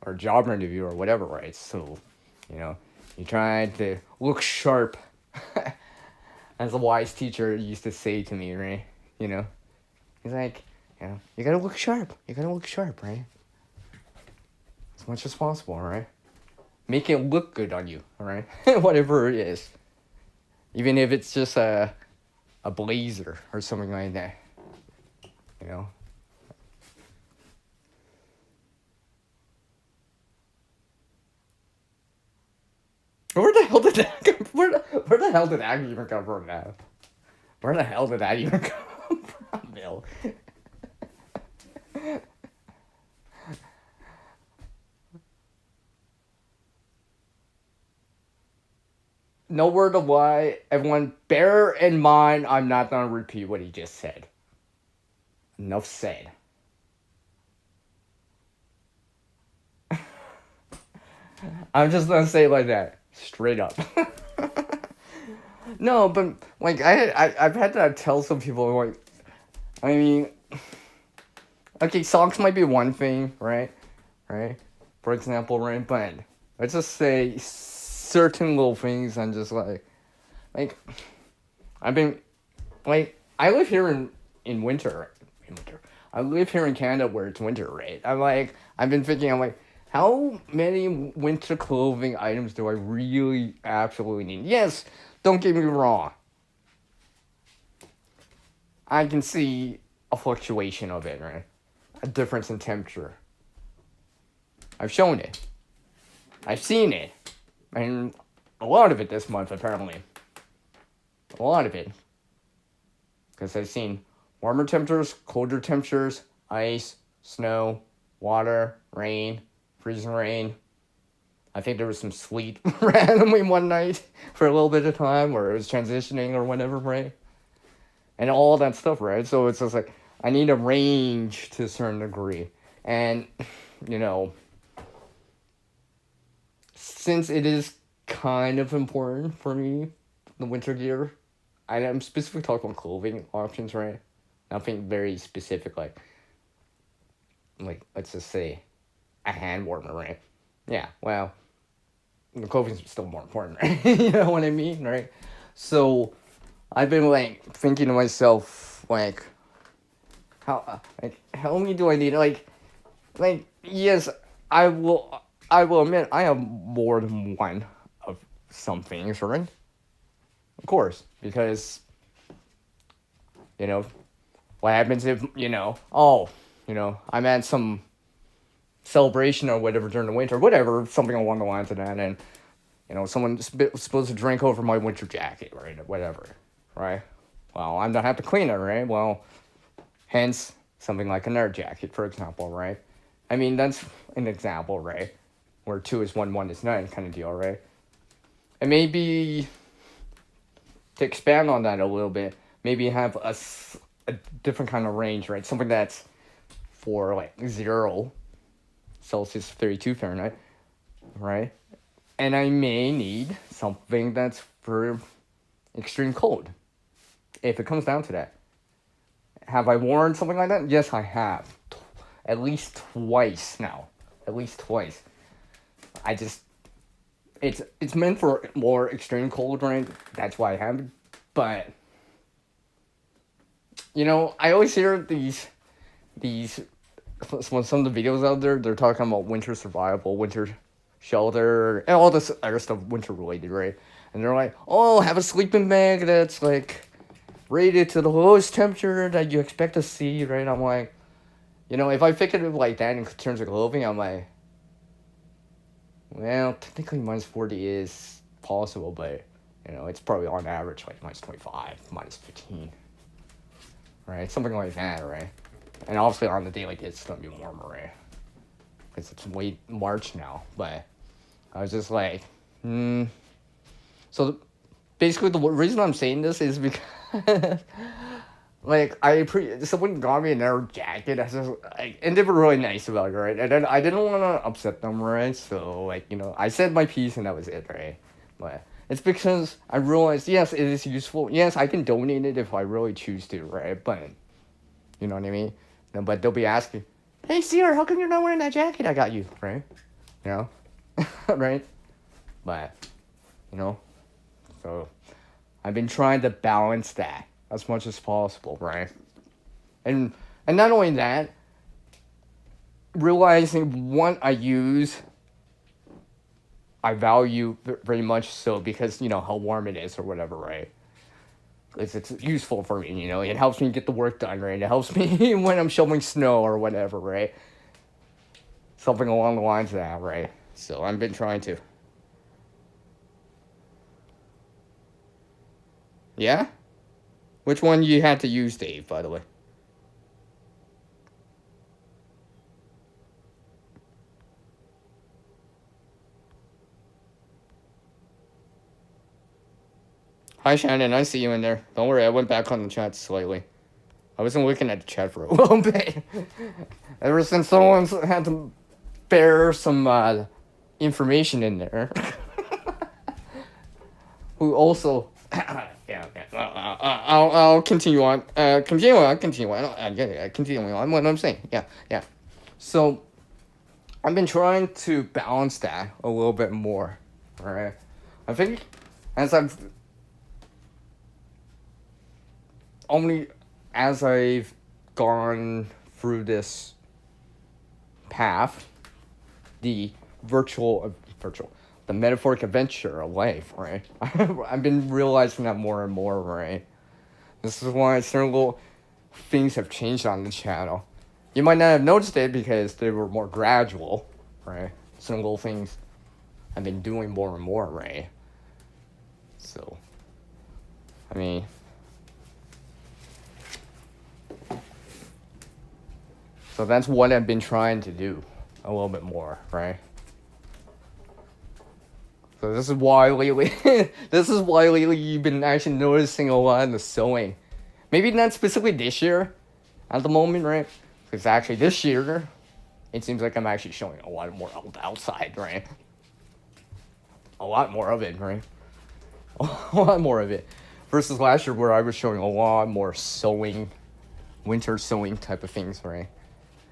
or a job interview, or whatever, right? So, you try to look sharp, as a wise teacher used to say to me, right? He's like, you gotta look sharp. You gotta look sharp, right? As much as possible, right? Make it look good on you, alright? Whatever it is. Even if it's just a blazer or something like that. Where the hell did that come from? Where the hell did that even come from, man? Where the hell did that even come from, Bill? No word of lie. Everyone, bear in mind, I'm not going to repeat what he just said. Enough said. I'm just going to say it like that. Straight up. No, but, like, I've had to tell some people, like, I mean, okay, socks might be one thing, right? For example, right? But let's just say certain little things, I'm just like, I've been, like, I live here in winter. I live here in Canada where it's winter, right? I've been thinking, How many winter clothing items do I really absolutely need? Yes, don't get me wrong. I can see a fluctuation of it, right? A difference in temperature. I've shown it. I've seen it. And a lot of it this month, apparently. A lot of it. Because I've seen warmer temperatures, colder temperatures, ice, snow, water, rain, freezing rain. I think there was some sleet randomly one night for a little bit of time where it was transitioning or whatever, right? And all that stuff, right? So it's just like, I need a range to a certain degree. And, you know, since it is kind of important for me, the winter gear, I'm specifically talking about clothing options, right? Nothing very specific, like let's just say a hand warmer, right? Yeah, well, the clothing's still more important, right? You know what I mean, right? So I've been like thinking to myself, like, how many do I need? Like yes, I will. I will admit I have more than one of some things, right? Of course, because you know what happens if I'm at some celebration or whatever during the winter, whatever, something along the lines of that, and someone's supposed to drink over my winter jacket, right, or whatever, right? Well, I'm gonna have to clean it, right? Well, hence something like a nerd jacket, for example, right? I mean, that's an example, right? Where 2 is 1, 1 is 9 kind of deal, right? And maybe to expand on that a little bit, maybe have a different kind of range, right? Something that's for like 0 Celsius, 32 Fahrenheit, right? And I may need something that's for extreme cold, if it comes down to that. Have I worn something like that? Yes, I have. At least twice now. At least twice. It's meant for more extreme cold, right? That's why I have it. But I always hear these some of the videos out there. They're talking about winter survival, winter shelter, and all this other stuff winter related, right? And they're like, oh, have a sleeping bag that's like rated to the lowest temperature that you expect to see, right? I'm like, if I think of it like that in terms of clothing, I'm like, well, technically minus 40 is possible, but, it's probably on average like minus 25, minus 15, right? Something like that, right? And obviously on the day like this, it's going to be warmer, right? Because it's late March now, but I was just like, So basically the reason I'm saying this is because like someone got me a nerd jacket. And they were really nice about it, right? And then I didn't want to upset them, right? So I said my piece and that was it, right? But it's because I realized, yes, it is useful. Yes, I can donate it if I really choose to, right? But you know what I mean? But they'll be asking, hey, Sierra, how come you're not wearing that jacket I got you, right? Right? But so I've been trying to balance that as much as possible, right? And not only that, realizing what I use, I value very much so because, how warm it is or whatever, right? It's useful for me, it helps me get the work done, right? It helps me when I'm shoveling snow or whatever, right? Something along the lines of that, right? So I've been trying to. Yeah? Which one you had to use, Dave, by the way? Hi, Shannon. I see you in there. Don't worry, I went back on the chat slightly. I wasn't looking at the chat for a little bit. Ever since someone's had to bear some information in there. Who also... yeah. I'll continue on. Continue on. Continue on what I'm saying. Yeah. So, I've been trying to balance that a little bit more. Alright? I think as I've gone through this path, the the metaphoric adventure of life, right? I've been realizing that more and more, right? This is why certain little things have changed on the channel. You might not have noticed it because they were more gradual, right? Certain little things I've been doing more and more, right? So, I mean, so that's what I've been trying to do a little bit more, right? So this is why lately, you've been actually noticing a lot of the sewing. Maybe not specifically this year, at the moment, right? Because actually this year, it seems like I'm actually showing a lot more outside, right? A lot more of it, right? A lot more of it. Versus last year where I was showing a lot more sewing, winter sewing type of things, right?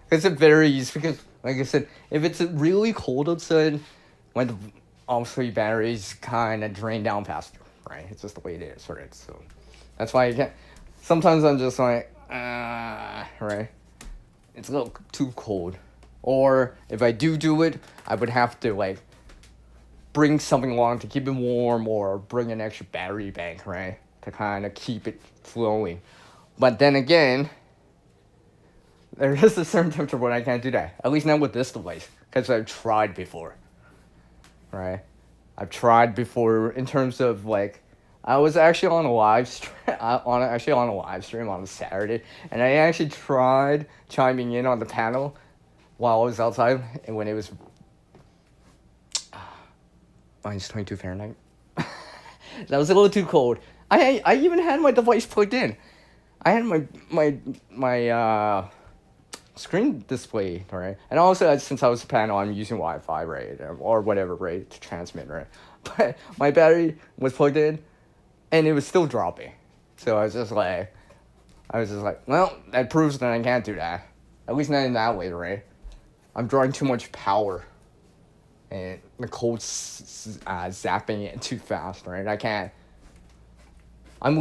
Because it varies, because, like I said, if it's really cold outside, when the obviously batteries kind of drain down faster, right? It's just the way it is, right? So that's why I can't. Sometimes I'm just like, right? It's a little too cold. Or if I do it, I would have to like bring something along to keep it warm, or bring an extra battery bank, right? To kind of keep it flowing. But then again, there is a certain temperature when I can't do that. At least not with this device, because I've tried before. Right, I've tried before in terms of like, I was actually on a live stream on a live stream on a Saturday, and I actually tried chiming in on the panel while I was outside, and when it was -22 Fahrenheit, that was a little too cold. I even had my device plugged in. I had my screen display, right? And also, since I was a panel, I'm using Wi-Fi, right? Or whatever, right? To transmit, right? But my battery was plugged in, and it was still dropping. So I was just like, well, that proves that I can't do that. At least not in that way, right? I'm drawing too much power, and the cold's zapping it too fast, right? I can't. I'm,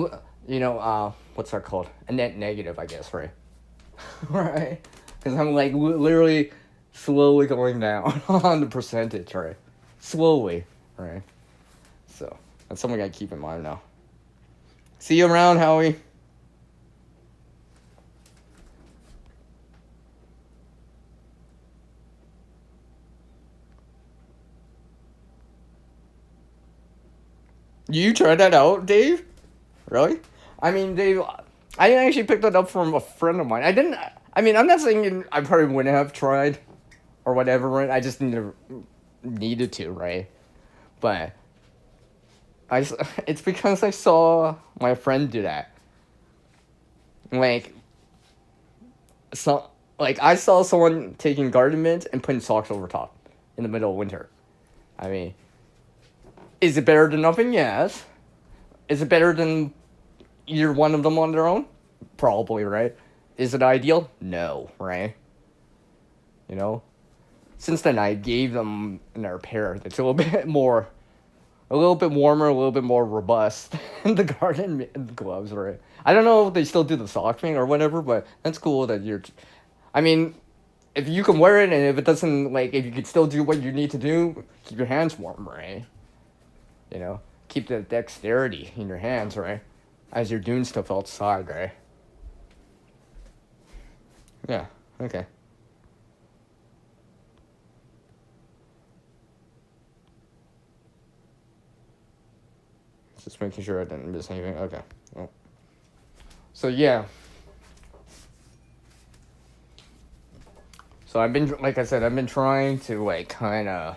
what's that called? A net negative, I guess, right? Right? Because I'm like literally slowly going down on the percentage, right? Slowly, right? So that's something I keep in mind now. See you around, Howie. You tried that out, Dave? Really? I mean, Dave, I actually picked it up from a friend of mine. I'm not saying I probably wouldn't have tried or whatever, right? I just needed to, right? But it's because I saw my friend do that. Like, I saw someone taking garden mint and putting socks over top in the middle of winter. I mean, is it better than nothing? Yes. Is it better than either one of them on their own? Probably, right? Is it ideal? No, right? You know? Since then, I gave them another pair that's a little bit warmer, a little bit more robust than the garden gloves, right? I don't know if they still do the sock thing or whatever, but that's cool that you're. I mean, if you can wear it, and if it doesn't, like, if you can still do what you need to do, keep your hands warm, right? You know? Keep the dexterity in your hands, right? As you're doing stuff outside, right? Yeah, okay. Just making sure I didn't miss anything. Okay. Well. So, yeah. So, like I said, I've been trying to, like, kind of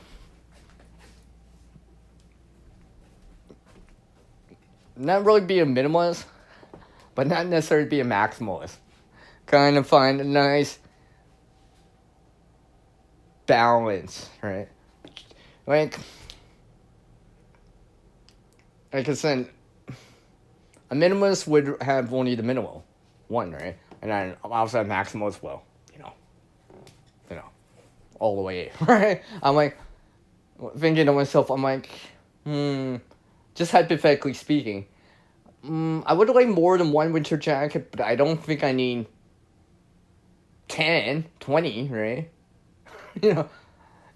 not really be a minimalist, but not necessarily be a maximalist. Kind of find a nice balance, right? Like I said, a minimalist would have only the minimal one, right? And then also a maximalist will, all the way, right? I'm like, thinking to myself, I'm like, just hypothetically speaking, I would like more than one winter jacket, but I don't think I need 10, 20, right?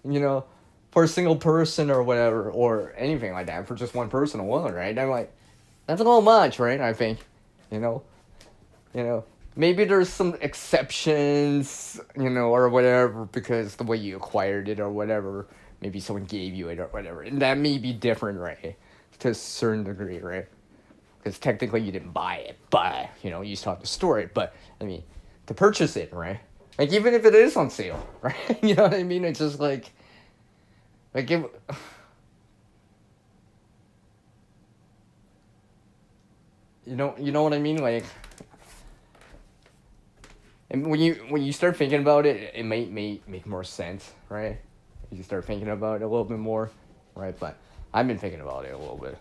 you know, for a single person or whatever, or anything like that, for just one person alone, right? I'm like, that's a little much, right? I think, you know, you know, maybe there's some exceptions, you know, or whatever, because the way you acquired it or whatever, maybe someone gave you it or whatever, and that may be different, right? To a certain degree, right? Because technically you didn't buy it, but you know, you still have to store it. But I mean, to purchase it, right? Like even if it is on sale, right? You know what I mean? It's just like if you know what I mean? Like, and when you start thinking about it, it may make more sense, right? You start thinking about it a little bit more, right? But I've been thinking about it a little bit.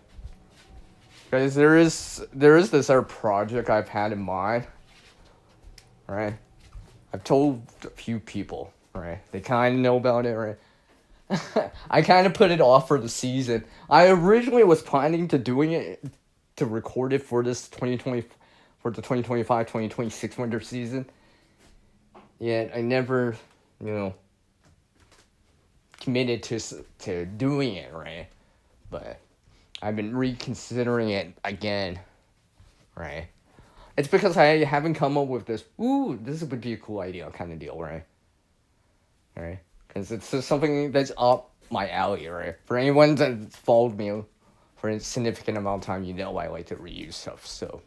Because there is this other project I've had in mind, right? I've told a few people, right? They kind of know about it, right? I kind of put it off for the season. I originally was planning to doing it to record it for this 2020 for the 2025-2026 winter season. Yet I never, you know, committed to doing it, right? But I've been reconsidering it again, right? It's because I haven't come up with this, ooh, this would be a cool idea kind of deal, right? Right? Because it's just something that's up my alley, right? For anyone that's followed me for a significant amount of time, you know I like to reuse stuff, so.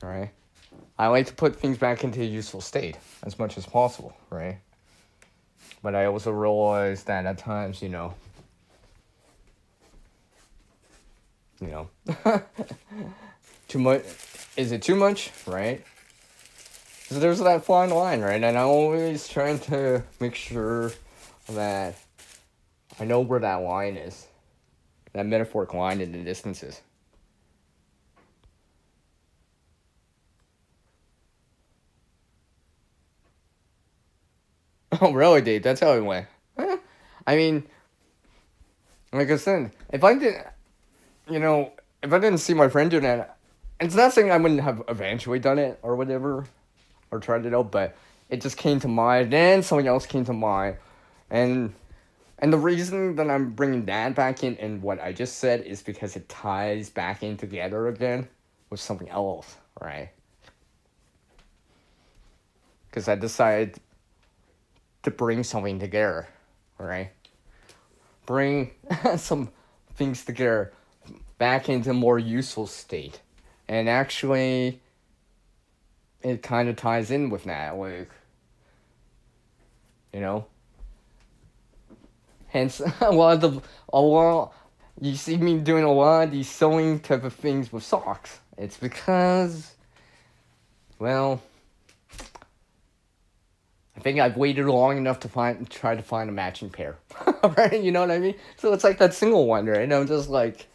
Right? I like to put things back into a useful state as much as possible, right? But I also realize that at times, you know, too much, is it too much, right? So there's that fine line, right? And I'm always trying to make sure that I know where that line is. That metaphoric line in the distances. Oh, really, Dave? That's how it went. I mean, like I said, if I didn't, you know, if I didn't see my friend doing that, it's not saying I wouldn't have eventually done it or whatever, or tried it out, but it just came to mind. Then something else came to mind, and the reason that I'm bringing that back in and what I just said is because it ties back in together again with something else, right? Because I decided to bring something together, right? Bring some things together back into a more useful state. And actually, it kind of ties in with that, like, you know? Hence, a lot, you see me doing a lot of these sewing type of things with socks. It's because, well, I think I've waited long enough to try to find a matching pair, right? You know what I mean? So it's like that single one, right? And I'm just like,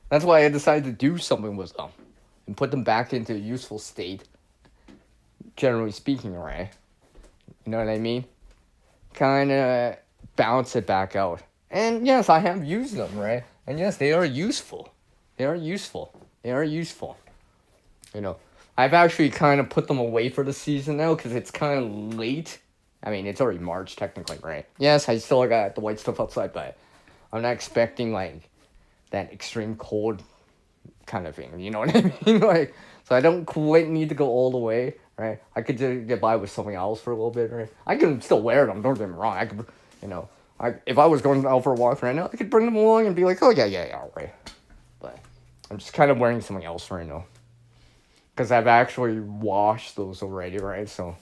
that's why I decided to do something with them and put them back into a useful state, generally speaking, right? You know what I mean? Kind of balance it back out. And yes, I have used them, right? And yes, they are useful. They are useful. They are useful. You know, I've actually kind of put them away for the season now because it's kind of late. I mean, it's already March technically, right? Yes, I still got the white stuff outside, but I'm not expecting like that extreme cold kind of thing. You know what I mean? Like, so I don't quite need to go all the way, right? I could just get by with something else for a little bit, right? I can still wear them. Don't get me wrong. I could, you know, if I was going out for a walk right now, I could bring them along and be like, oh yeah, all right. But I'm just kind of wearing something else right now. Because I've actually washed those already, right? So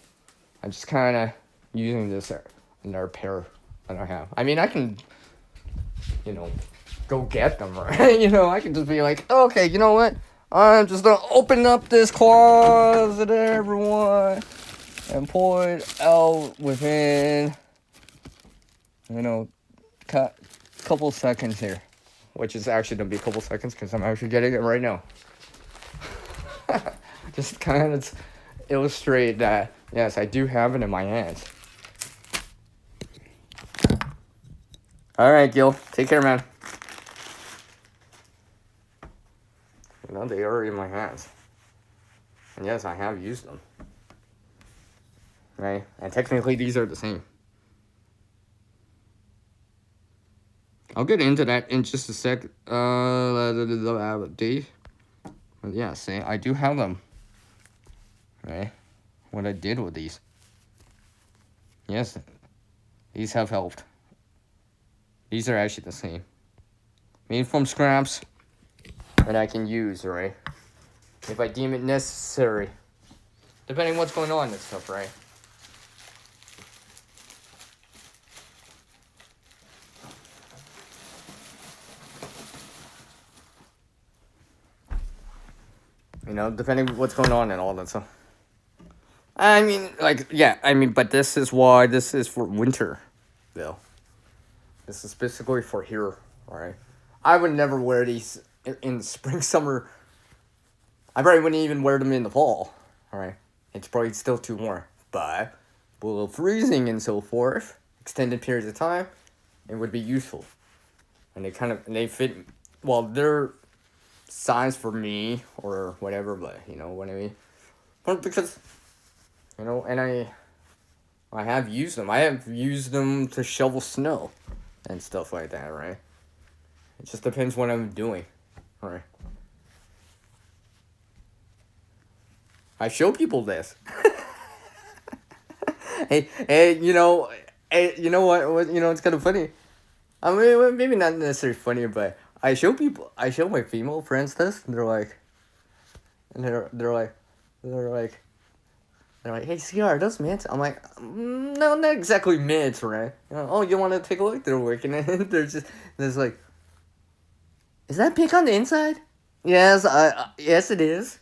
I'm just kind of using this another pair that I have. I mean, I can, you know, go get them, right? You know, I can just be like, okay, you know what? I'm just gonna open up this closet, everyone, and pull it out within, you know, couple seconds here. Which is actually gonna be a couple seconds because I'm actually getting it right now. Just kind of illustrate that, yes, I do have it in my hands. Alright, Gil. Take care, man. You know, they are in my hands. And yes, I have used them. Right? And technically, these are the same. I'll get into that in just a sec. Dave. But yeah, see, I do have them. Right? What I did with these. Yes, these have helped. These are actually the same. Made from scraps that I can use, right? If I deem it necessary. Depending what's going on and stuff, right? You know, depending what's going on and all that stuff. I mean, like, yeah, I mean, but this is why this is for winter, though. This is specifically for here, right? I would never wear these in the spring, summer. I probably wouldn't even wear them in the fall, right? It's probably still too warm. But below freezing and so forth, extended periods of time, it would be useful. And they fit, well, they're size for me or whatever, but, you know what I mean? But because, you know, and I have used them. I have used them to shovel snow and stuff like that, right? It just depends what I'm doing, right? I show people this. hey, you know what, you know, it's kind of funny. I mean, maybe not necessarily funny, but I show my female friends this, and they're like, they're like, hey, CR, those mints? I'm like, no, not exactly mints, right? You know, oh, you want to take a look? They're working, and there's like, is that pink on the inside? Yes, yes, it is.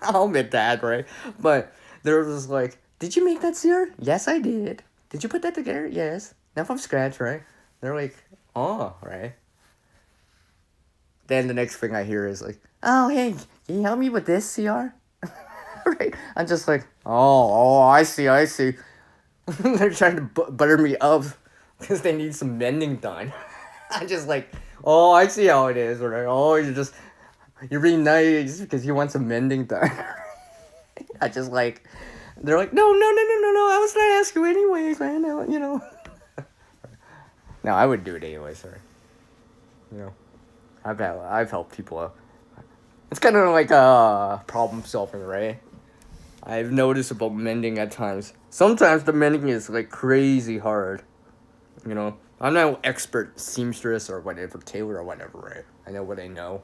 I'll admit that, right? But they're just like, did you make that, CR? Yes, I did. Did you put that together? Yes. Not from scratch, right? They're like, oh, right? Then the next thing I hear is like, oh, hey, can you help me with this, CR? Right? I'm just like, oh, I see. They're trying to butter me up because they need some mending done. I'm just like, oh, I see how it is, right? Oh, you're being nice because you want some mending done. I just like, they're like, no, I was gonna ask you anyways, man, you know. No, I would do it anyway, sorry. You know, I've helped people out. It's kind of like problem solving, right? I've noticed about mending at times. Sometimes the mending is like crazy hard. You know, I'm not an expert seamstress or whatever, tailor or whatever, right? I know what I know.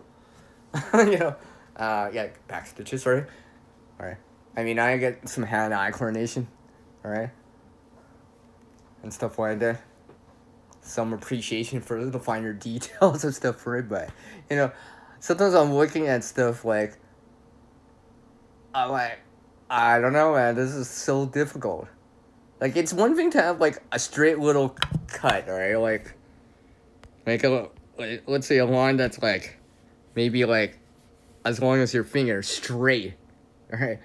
You know, yeah, back stitches, right? Alright. I mean, I get some hand-eye coordination, alright? And stuff like that. Some appreciation for the finer details and stuff for it, but, you know, sometimes I'm looking at stuff like, I'm like, I don't know, man, this is so difficult. Like, it's one thing to have, like, a straight little cut, right? Like let's say a line that's, like, maybe, like, as long as your finger, straight, alright?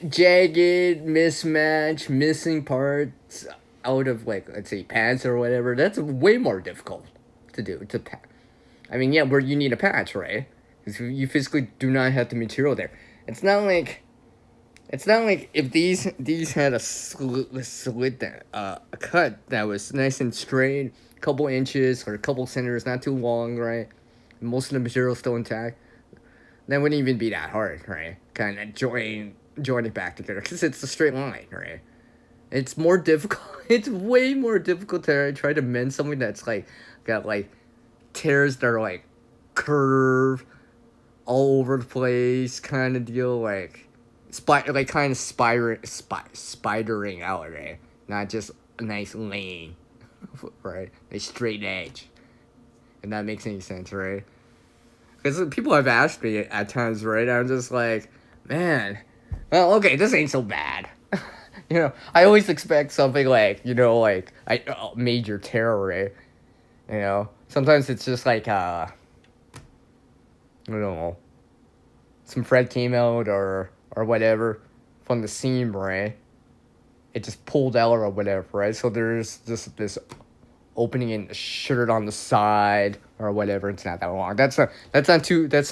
Jagged, mismatch, missing parts out of, like, let's say pads or whatever, that's way more difficult to do, I mean, yeah, where you need a patch, right? Because you physically do not have the material there. It's not like if these had a slit a cut that was nice and straight, a couple inches or a couple centimeters, not too long, right? Most of the material still intact. That wouldn't even be that hard, right? Kind of join it back together because it's a straight line, right? It's more difficult. It's way more difficult to try to mend something that's like got like tears that are like curved all over the place, kind of deal, like kind of spidering out, right? Not just a nice lane, right? A straight edge, if that makes any sense, right? Because people have asked me at times, right? I'm just like, man, well, okay, this ain't so bad. You know, I always expect something like, you know, like major terror, right? You know, sometimes it's just like, I don't know, some thread came out or whatever from the seam, right? It just pulled out or whatever, right? So there's just this opening in the shirt on the side or whatever. It's not that long. That's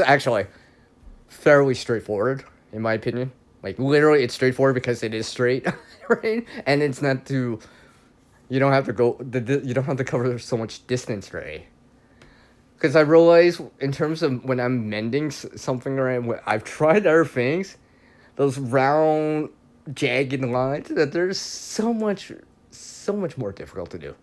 actually fairly straightforward in my opinion. Like literally, it's straightforward because it is straight, right? And it's not too. You don't have to go. You don't have to cover so much distance, right? Because I realize in terms of when I'm mending something, right, I've tried other things, those round, jagged lines, that there's so much more difficult to do.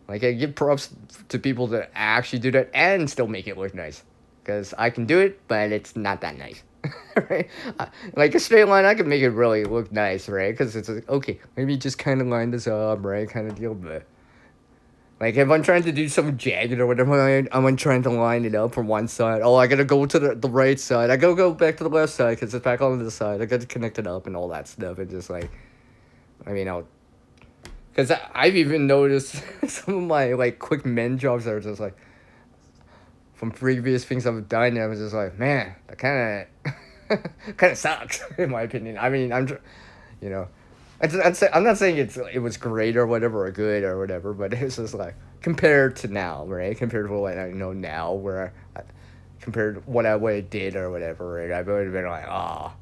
Like I give props to people that actually do that and still make it look nice, because I can do it, but it's not that nice. Right? Like a straight line, I can make it really look nice, right? Because it's like, okay, maybe just kind of line this up, right? Kind of deal, but like if I'm trying to do something jagged or whatever, I'm trying to line it up from one side. Oh, I gotta go to the right side. I gotta go back to the left side because it's back on the side. I gotta connect it up and all that stuff. And just like, I mean, because I've even noticed some of my like quick mend jobs are just like from previous things I've done. I was just like, man, that kind of sucks in my opinion. I mean, you know, I'm not saying it was great or whatever or good or whatever, but it's just like compared to now, right? Compared to what I know now, compared to what I did or whatever, right? I would have been like, oh,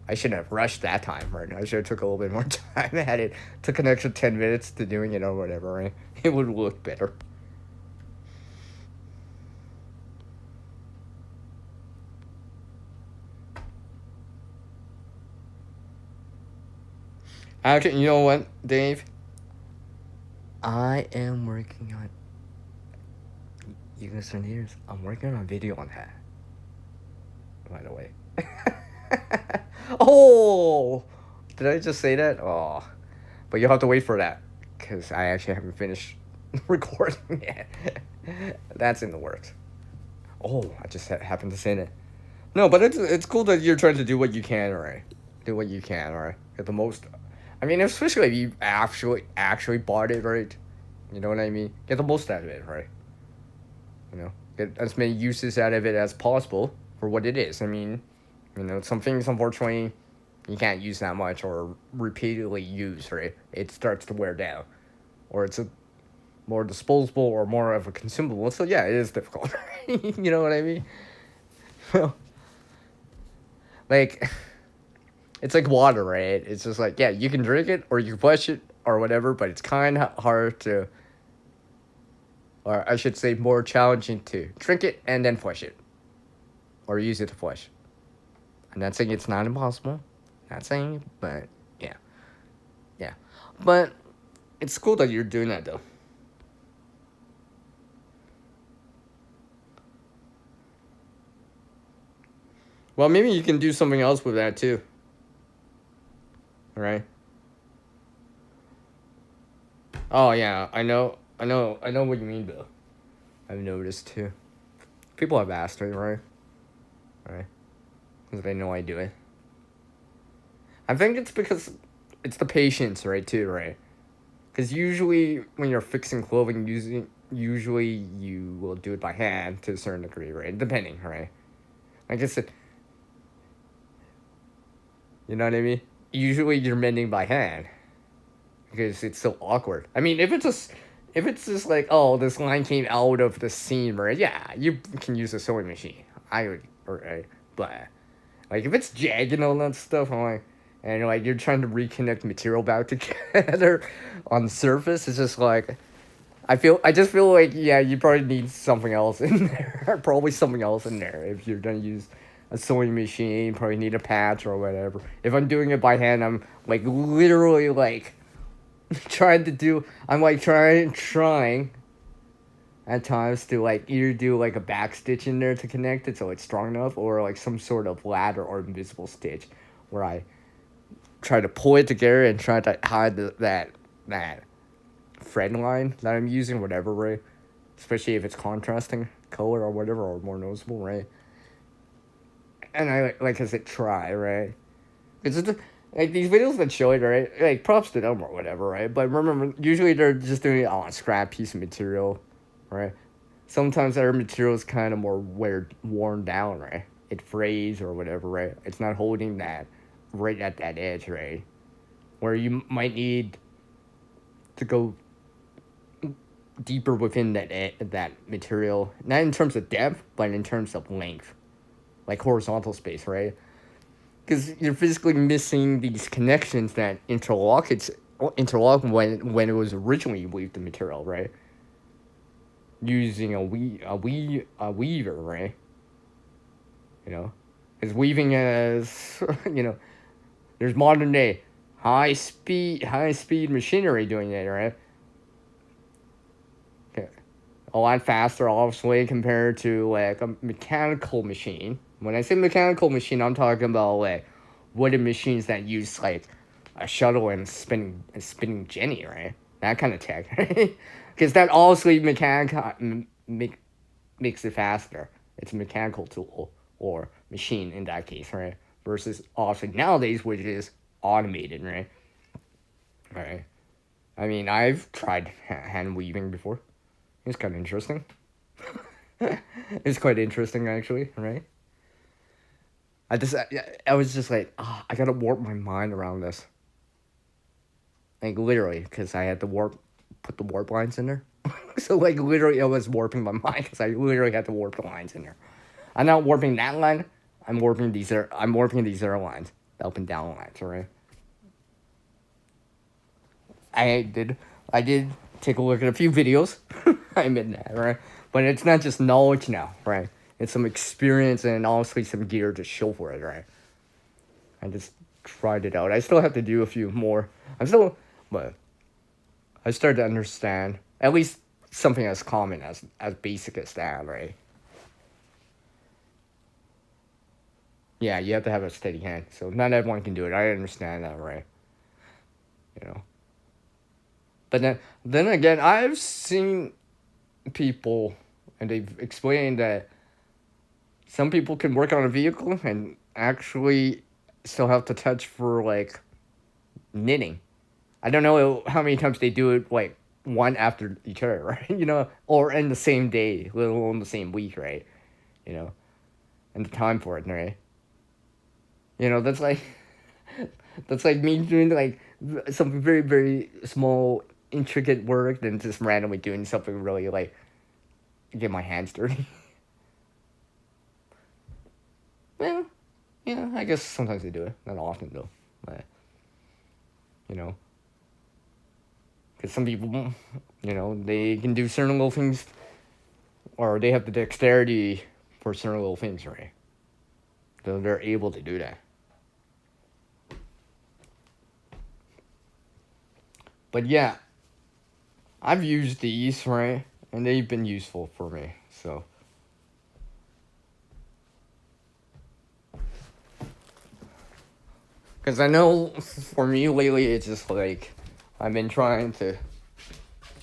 I shouldn't have rushed that time, right? I should have took a little bit more time. Had it took an extra 10 minutes to doing it or whatever, right? It would look better. Actually, you know what, Dave? I am working on. You listen to yours. I'm working on a video on that. By the way. Oh, did I just say that? Oh, but you'll have to wait for that because I actually haven't finished recording yet. That's in the works. Oh, I just happened to say that. No, but it's cool that you're trying to do what you can, alright. Do what you can, alright. Get the most. I mean, especially if you actually bought it, right? You know what I mean? Get the most out of it, right? You know, get as many uses out of it as possible for what it is. I mean, you know, some things unfortunately you can't use that much or repeatedly use, right? It starts to wear down, or it's a more disposable or more of a consumable. So yeah, it is difficult. You know what I mean? Like, it's like water, right? It's just like, yeah, you can drink it or you can flush it or whatever, but it's kind of hard to, or I should say more challenging to drink it and then flush it or use it to flush. I'm not saying it's not impossible. Not saying, but yeah. Yeah. But it's cool that you're doing that though. Well, maybe you can do something else with that too. Right? Oh yeah, I know what you mean though. I've noticed too. People have asked me, right? Right? Because they know I do it. I think it's because it's the patience, right? Too, right? Because usually when you're fixing clothing, usually you will do it by hand to a certain degree, right? Depending, right? Like I said, you know what I mean? Usually you're mending by hand because it's so awkward. I mean, if it's just like, oh, this line came out of the seam, right? Yeah, you can use a sewing machine. I would, right? But like if it's jagged and all that stuff, I'm like, and like you're trying to reconnect material back together on the surface, it's just like I just feel like yeah, you probably need something else in there. Probably something else in there if you're gonna use a sewing machine. Probably need a patch or whatever. If I'm doing it by hand, I'm like literally like trying to do. I'm like trying at times to like either do like a back stitch in there to connect it so it's strong enough, or like some sort of ladder or invisible stitch where I try to pull it together and try to hide that thread line that I'm using, whatever, right? Especially if it's contrasting color or whatever, or more noticeable, right? And I like I said, try, right? It's just like these videos that show it, right? Like props to them or whatever, right? But remember, usually they're just doing it on a scrap piece of material, right? Sometimes their material is kind of more worn down, right? It frays or whatever, right? It's not holding that right at that edge, right? Where you might need to go deeper within that material, not in terms of depth, but in terms of length, like horizontal space, right? Because you're physically missing these connections that interlock. interlock when it was originally weaved the material, right? Using a weaver, right? You know, because weaving is there's modern day high speed machinery doing it, right? Okay. A lot faster, obviously, compared to like a mechanical machine. When I say mechanical machine, I'm talking about like wooden machines that use like a shuttle and spinning jenny, right? That kind of tech, right? Because that obviously makes it faster. It's a mechanical tool or machine in that case, right? Versus obviously nowadays, which is automated, right? Right. I mean, I've tried hand weaving before. It's kind of interesting. It's quite interesting, actually, right? I was just like, I gotta warp my mind around this. Like, literally, because I had to put the warp lines in there. So, like, literally, I was warping my mind because I literally had to warp the lines in there. I'm not warping that line. I'm warping these other lines, the up and down lines, right? I did take a look at a few videos. I admit that, right? But it's not just knowledge now, right? It's some experience and obviously some gear to show for it, right? I just tried it out. I still have to do a few more. But I started to understand at least something as common as basic as that, right? Yeah, you have to have a steady hand. So not everyone can do it. I understand that, right? You know. But then again, I've seen people and they've explained that some people can work on a vehicle and actually still have to touch for like knitting. I don't know how many times they do it like one after each other, right? Or in the same day, let alone the same week, right? You know, and the time for it, right? That's like me doing like some very very small intricate work, then just randomly doing something really like get my hands dirty. Well, yeah, I guess sometimes they do it. Not often though, but you know, because some people, they can do certain little things, or they have the dexterity for certain little things, right? So they're able to do that. But yeah, I've used these, right? And they've been useful for me, so. Because I know for me lately, it's just like I've been trying to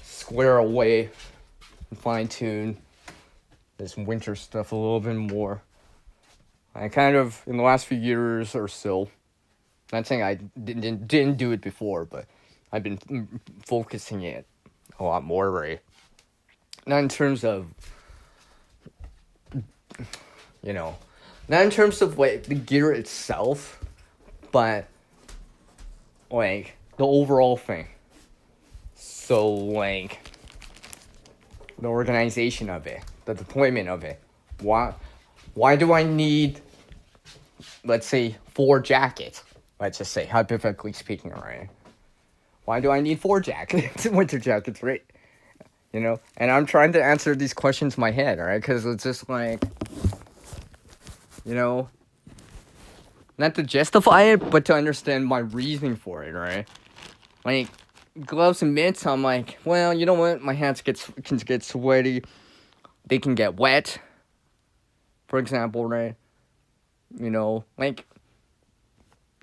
square away and fine tune this winter stuff a little bit more. I kind of, in the last few years or so, not saying I didn't do it before, but I've been focusing it a lot more, right? Not in terms of, not in terms of like the gear itself, but like the overall thing. So like the organization of it, the deployment of it. Why do I need, let's say, 4 jackets? Let's just say, hypothetically speaking, right? Why do I need 4 jackets, winter jackets, right? And I'm trying to answer these questions in my head, right? Because it's just like, not to justify it, but to understand my reasoning for it, right? Like, gloves and mitts, I'm like, well, you know what? My hands can get sweaty. They can get wet, for example, right? Like,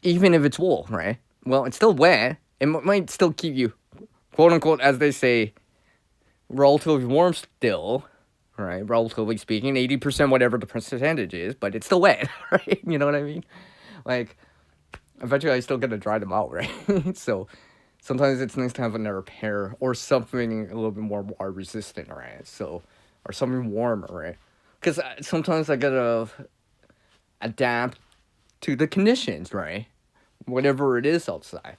even if it's wool, right? Well, it's still wet. It might still keep you, quote unquote, as they say, relatively warm still, right? Relatively speaking, 80%, whatever the percentage is, but it's still wet, right? You know what I mean? Like, eventually I still gotta dry them out, right? So, sometimes it's nice to have another pair or something a little bit more water resistant, right? So, or something warmer, right? Because sometimes I gotta adapt to the conditions, right? Whatever it is outside.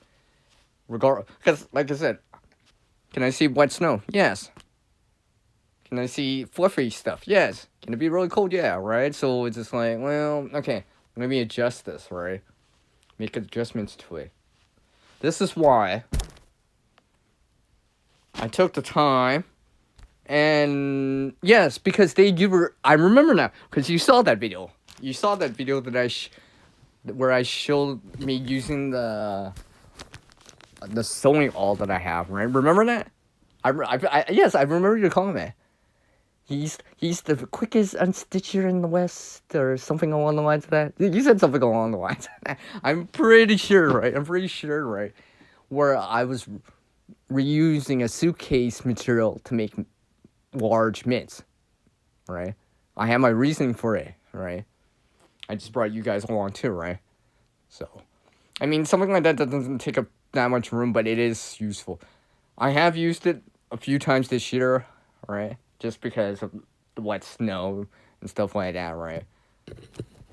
Because, like I said, can I see wet snow? Yes. Can I see fluffy stuff? Yes. Can it be really cold? Yeah, right? So it's just like, well, okay, let me adjust this, right? Make adjustments to it. This is why I took the time, and yes, because I remember now, because you saw that video. You saw that video that where I showed me using the sewing awl that I have, right? Remember that? Yes, I remember your comment. He's the quickest unstitcher in the West, or something along the lines of that. You said something along the lines of that. I'm pretty sure, right? Where I was reusing a suitcase material to make large mitts, right? I have my reasoning for it, right? I just brought you guys along too, right? So, I mean, something like that doesn't take up that much room, but it is useful. I have used it a few times this year, right? Just because of the wet snow and stuff like that, right?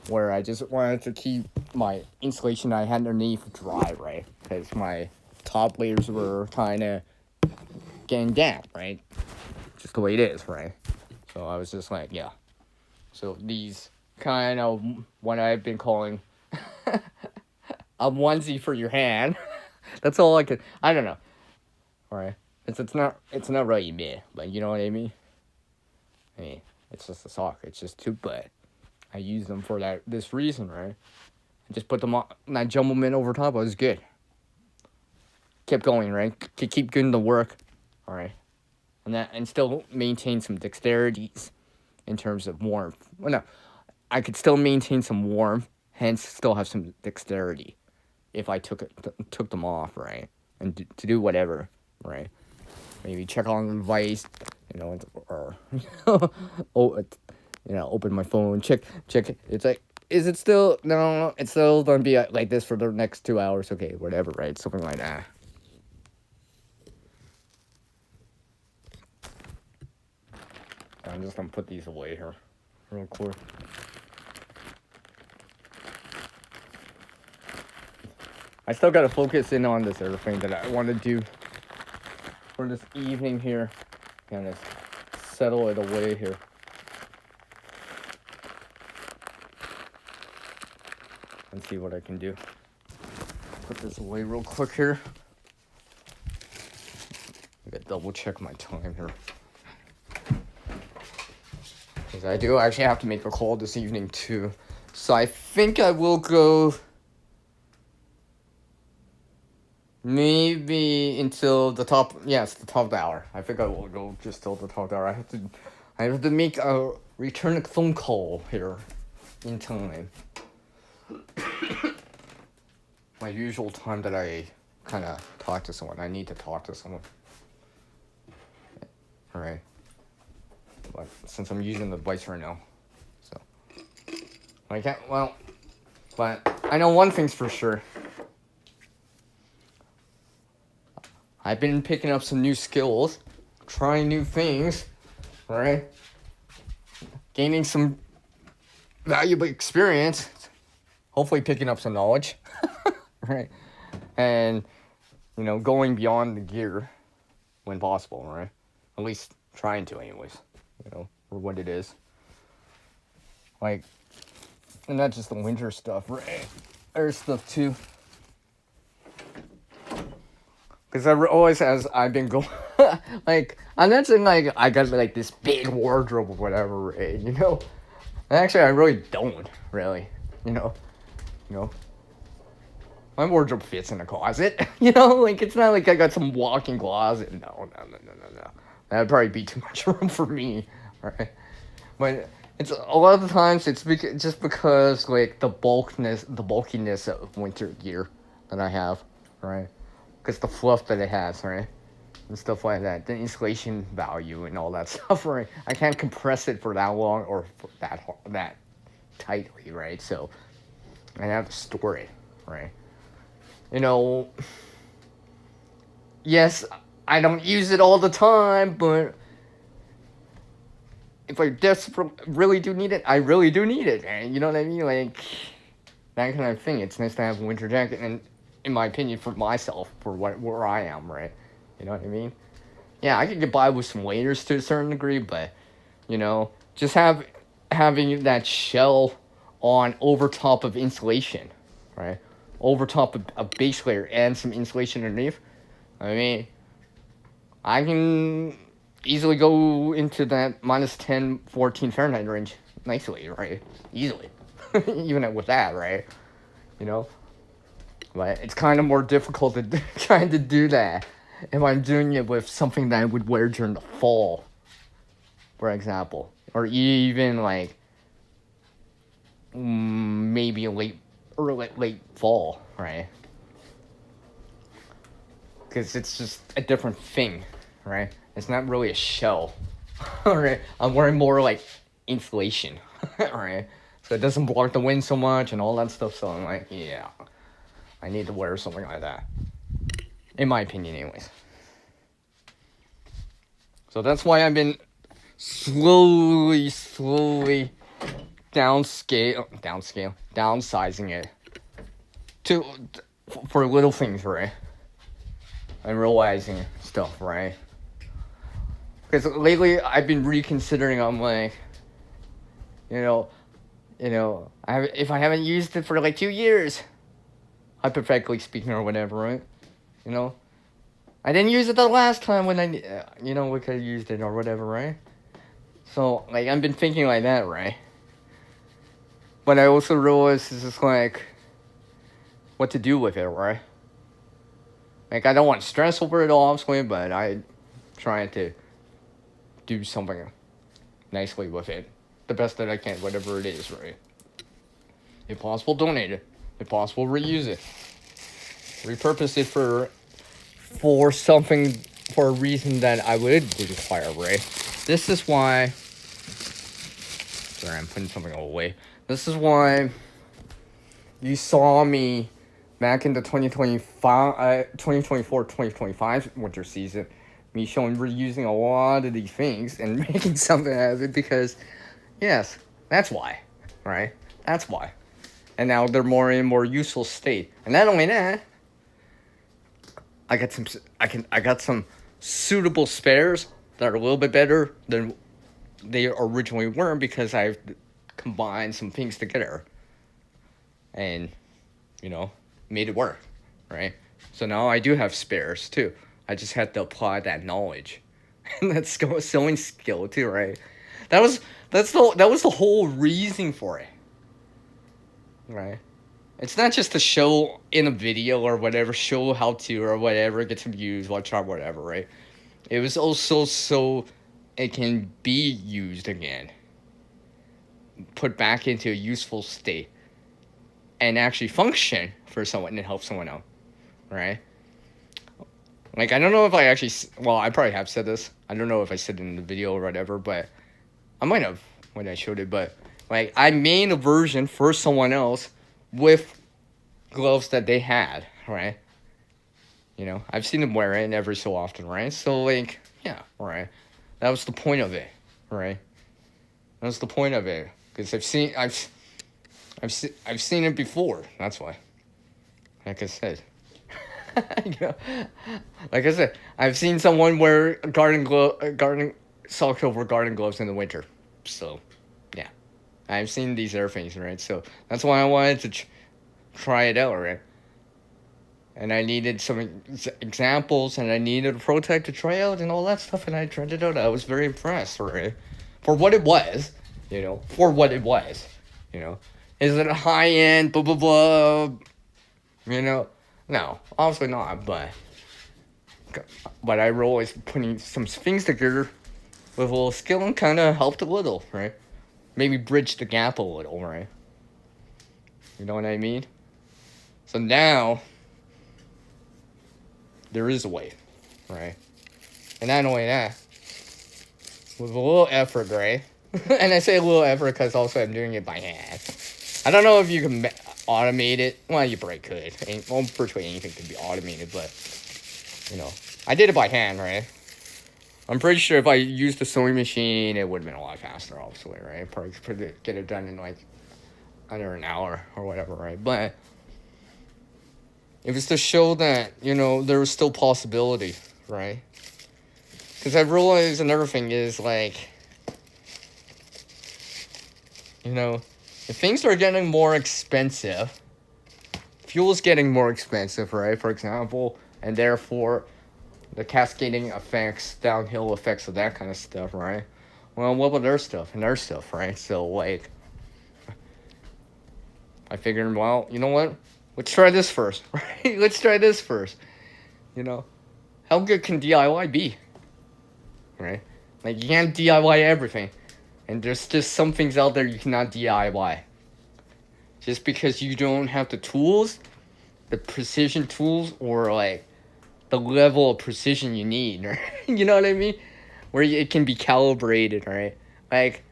Where I just wanted to keep my insulation I had underneath dry, right? Because my top layers were kind of getting damp, right? Just the way it is, right? So I was just like, yeah. So these kind of what I've been calling a onesie for your hand. That's all I don't know. Alright. It's not really me, but you know what I mean? I mean, it's just a sock. It's just two, but I use them for this reason, right? I just put them on that jumbo mint over top. It was good. Kept going, right? Keep doing the work, alright? And still maintain some dexterities in terms of warmth. Well, no, I could still maintain some warmth, hence still have some dexterity if I took them off, right? And to do whatever, right? Maybe check on the device, or open my phone, check. It's like, is it still? No, it's still gonna be like this for the next 2 hours. Okay, whatever, right? Something like that. I'm just gonna put these away here, real quick. I still gotta focus in on this airplane that I want to do for this evening here. Kind of settle it away here. And see what I can do. Put this away real quick here. I gotta double check my time here. Because I do actually have to make a call this evening too. So I think I will go maybe until the top of the hour. I think I will go just till the top of the hour. I have to make a return phone call here in time. My usual time that I kind of talk to someone. I need to talk to someone. Alright. But since I'm using the device right now. So. But I know one thing's for sure. I've been picking up some new skills. Trying new things. Right? Gaining some valuable experience. Hopefully picking up some knowledge. Right? And, going beyond the gear when possible, right? At least trying to anyways, for what it is. Like, and not just the winter stuff, right? There's stuff too. Because I've been going, I'm not saying I got this big wardrobe or whatever, right? And actually I really don't, really, My wardrobe fits in a closet, it's not like I got some walk-in closet. No. That'd probably be too much room for me, right? But it's a lot of the times it's just because the bulkiness of winter gear that I have, right? Because the fluff that it has, right? And stuff like that, the insulation value and all that stuff, right? I can't compress it for that long or for that tightly, right? So I have to store it, right? Yes, I don't use it all the time, but if I really do need it, I really do need it, man. You know what I mean? That kind of thing. It's nice to have a winter jacket, and in my opinion, for myself, for where I am, right? You know what I mean? Yeah, I could get by with some layers to a certain degree, but, just having that shell on over top of insulation, right? Over top of a base layer and some insulation underneath. I mean, I can easily go into that minus 10, 14 Fahrenheit range nicely, right? Easily. Even with that, right? You know? But it's kind of more difficult to trying to do that if I'm doing it with something that I would wear during the fall, for example. Or even like maybe late fall, right? Because it's just a different thing, right? It's not really a shell, right? I'm wearing more like insulation, right? So it doesn't block the wind so much and all that stuff. So I'm like, yeah, I need to wear something like that. In my opinion, anyways. So that's why I've been slowly downsizing it to for little things, right? And realizing stuff, right? Because lately I've been reconsidering. I'm like, you know, if I haven't used it for like 2 years, hypothetically speaking or whatever, right? You know, I didn't use it the last time when we could have used it or whatever, right? So like I've been thinking like that, right? But I also realized it's just like what to do with it, right? Like I don't want to stress over it all, obviously, but I'm trying to do something nicely with it, the best that I can, whatever it is, right? If possible, donate it. If possible, reuse it. Repurpose it for something, for a reason that I would require, right? This is why. Sorry, I'm putting something away. This is why you saw me back in the 2024-2025 winter season, me showing reusing a lot of these things and making something out of it because, yes, that's why, right? That's why. And now they're more in a more useful state. And not only that, I got some suitable spares that are a little bit better than they originally were because I've combined some things together and, made it work, right? So now I do have spares too. I just had to apply that knowledge and that sewing skill too, right? That was the whole reason for it, right? It's not just to show in a video or whatever, show how to or whatever, get some views, watch out, whatever, right? It was also so it can be used again, put back into a useful state, and actually function for someone and help someone out, right? Like, I don't know if I actually, well, I probably have said this. I don't know if I said it in the video or whatever, but I might have when I showed it, but, like, I made a version for someone else with gloves that they had, right? I've seen them wear it every so often, right? So, like, yeah, right. That was the point of it, right? That was the point of it, because I've seen it before. That's why. Like I said, like I said, I've seen someone wear garden socks over garden gloves in the winter. So, yeah, I've seen these other things, right? So that's why I wanted to try it out, right? And I needed some examples, and I needed a prototype to try out, and all that stuff, and I tried it out. I was very impressed, right? For what it was, for what it was, Is it a high-end, blah, blah, blah, No, obviously not, but I realized putting some things together with a little skill and kind of helped a little, right? Maybe bridge the gap a little, right? You know what I mean? So now, there is a way, right? And not only that, with a little effort, right? And I say a little effort because also I'm doing it by hand. I don't know if you can automate it. Well, you probably could. Well, virtually anything can be automated, but, I did it by hand, right? I'm pretty sure if I used the sewing machine, it would have been a lot faster, obviously, right? Probably could get it done in, like, under an hour or whatever, right? But it was to show that, there was still possibility, right? Because I realized another thing is, like, if things are getting more expensive, fuel's getting more expensive, right? For example, and therefore, the cascading effects, downhill effects of that kind of stuff, right? Well, what about their stuff and their stuff, right? So, like, I figured, well, you know what? Let's try this first, right? Let's try this first. You know, how good can DIY be, right? Like, you can't DIY everything, and there's just some things out there you cannot DIY. Just because you don't have the tools, the precision tools, or like the level of precision you need, right? You know what I mean? Where it can be calibrated, right? Like,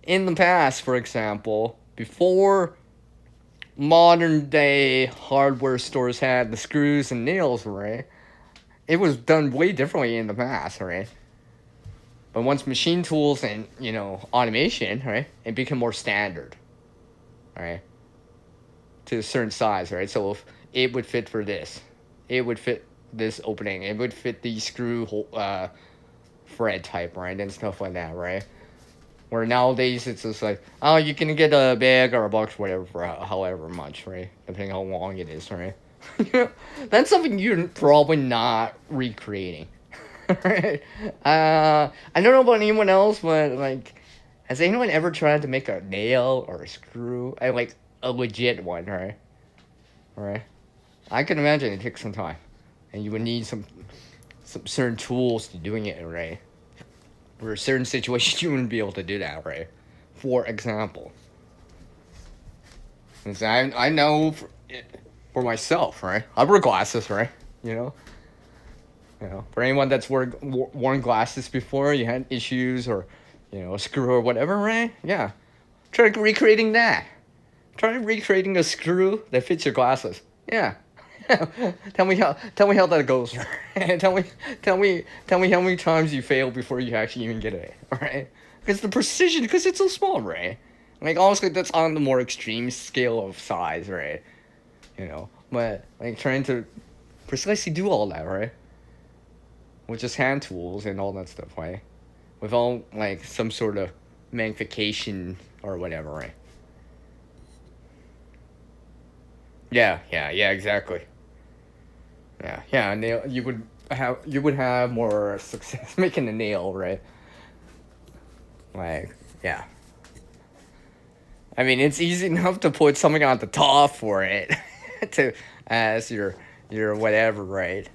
in the past, for example, before modern day hardware stores had the screws and nails, right? It was done way differently in the past, right? But once machine tools and, automation, right, it became more standard, right? To a certain size, right? So if it would fit for this, it would fit this opening, it would fit the screw thread type, right? And stuff like that, right? Where nowadays it's just like, oh, you can get a bag or a box, whatever, for however much, right? Depending how long it is, right? That's something you're probably not recreating, right? I don't know about anyone else, but like, has anyone ever tried to make a nail or a screw? Like a legit one, right? Right? I can imagine it takes some time, and you would need some certain tools to doing it, right? For certain situations, you wouldn't be able to do that, right? For example, and so I know for myself, right? I wear glasses, right? You know, for anyone that's worn glasses before, you had issues or, a screw or whatever, right? Yeah, try recreating that. Try recreating a screw that fits your glasses. Yeah. Tell me how that goes. Tell me how many times you fail before you actually even get it. All right? Because the precision, because it's so small, right? Like, honestly, that's on the more extreme scale of size, right? But like trying to precisely do all that, right? With just hand tools and all that stuff, right? Without like some sort of magnification or whatever, right? Yeah, exactly. Yeah. Nail. You would have more success making a nail, right? Like, yeah. I mean, it's easy enough to put something on the top for it, to as your whatever, right?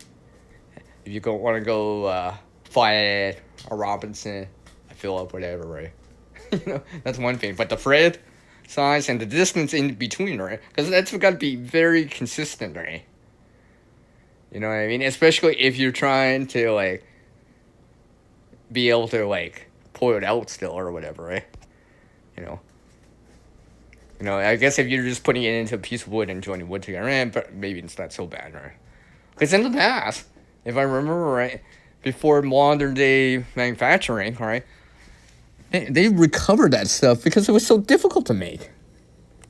If you want to go find a Robinson, a Phillip, whatever, right? That's one thing. But the thread size and the distance in between, right? Because that's got to be very consistent, right? You know what I mean? Especially if you're trying to like be able to like pull it out still or whatever, right? You know. I guess if you're just putting it into a piece of wood and joining wood together, but maybe it's not so bad, right? Because in the past, if I remember right, before modern day manufacturing, right, they recovered that stuff because it was so difficult to make.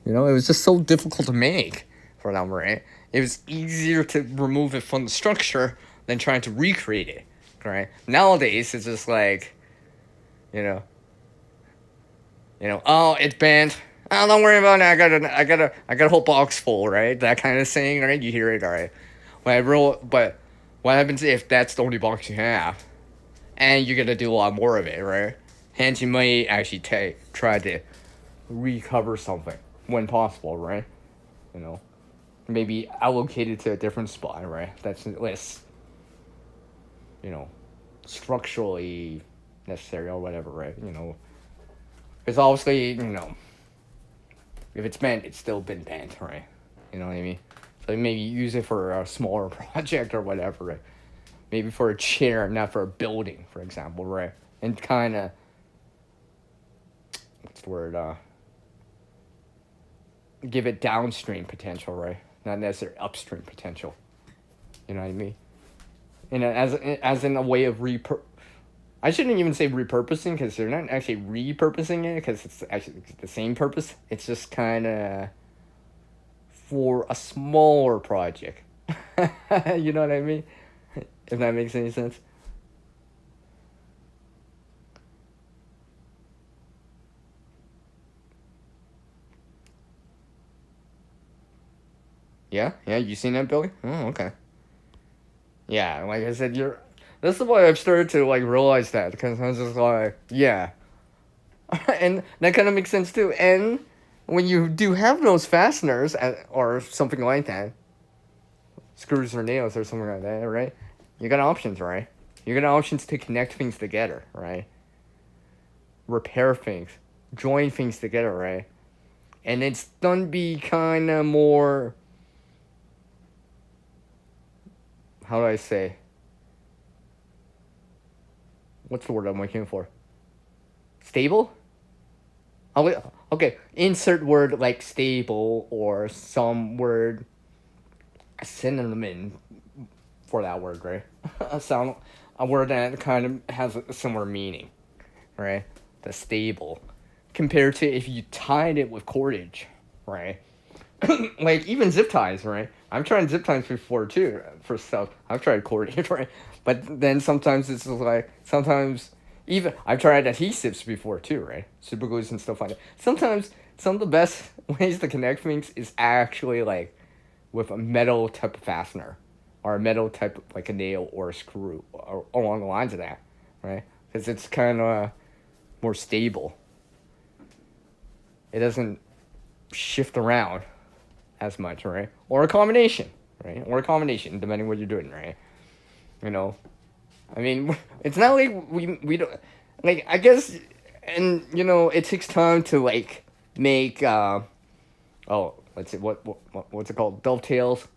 It was just so difficult to make for them, right? It was easier to remove it from the structure than trying to recreate it, right? Nowadays, it's just like, you know, oh, it's bent. Oh, don't worry about it. I got a whole box full, right? That kind of thing, right? You hear it, all right? But what happens if that's the only box you have, and you're gonna do a lot more of it, right? Hence, you might actually try to recover something when possible, right? You know, maybe allocate it to a different spot, right? That's less, you know, structurally necessary or whatever, right? Because obviously, if it's bent, it's still been bent, right? You know what I mean? So maybe use it for a smaller project or whatever, right? Maybe for a chair, not for a building, for example, right? And kind of, what's the word? Give it downstream potential, right? Not necessarily upstream potential. You know what I mean? And as in a way of I shouldn't even say repurposing, because they're not actually repurposing it, because it's actually the same purpose. It's just kind of for a smaller project. You know what I mean? If that makes any sense. Yeah, you seen that, Billy? Oh, okay. Yeah, like I said, you're. This is why I've started to like realize that because I was just like, yeah, and that kind of makes sense too. And when you do have those fasteners or something like that, screws or nails or something like that, right? You got options, right? You got options to connect things together, right? Repair things, join things together, right? And it's done be kind of more. How do I say? What's the word I'm looking for? Stable? Okay, insert word like stable or some word synonym in for that word, right? A word that kind of has a similar meaning, right? The stable, compared to if you tied it with cordage, right? Like even zip ties, right? I've tried zip ties before too for stuff. I've tried cordage, right? But then sometimes it's just like sometimes even I've tried adhesives before too, right? Super glues and stuff like that. Sometimes some of the best ways to connect things is actually like with a metal type of fastener or a metal type of, like a nail or a screw or along the lines of that, right? Because it's kind of more stable. It doesn't shift around as much, right? Or a combination, right? Or a combination, depending what you're doing, right? You know, I mean, it's not like we don't like. I guess, and it takes time to like make. Let's see, what's it called? Dovetails,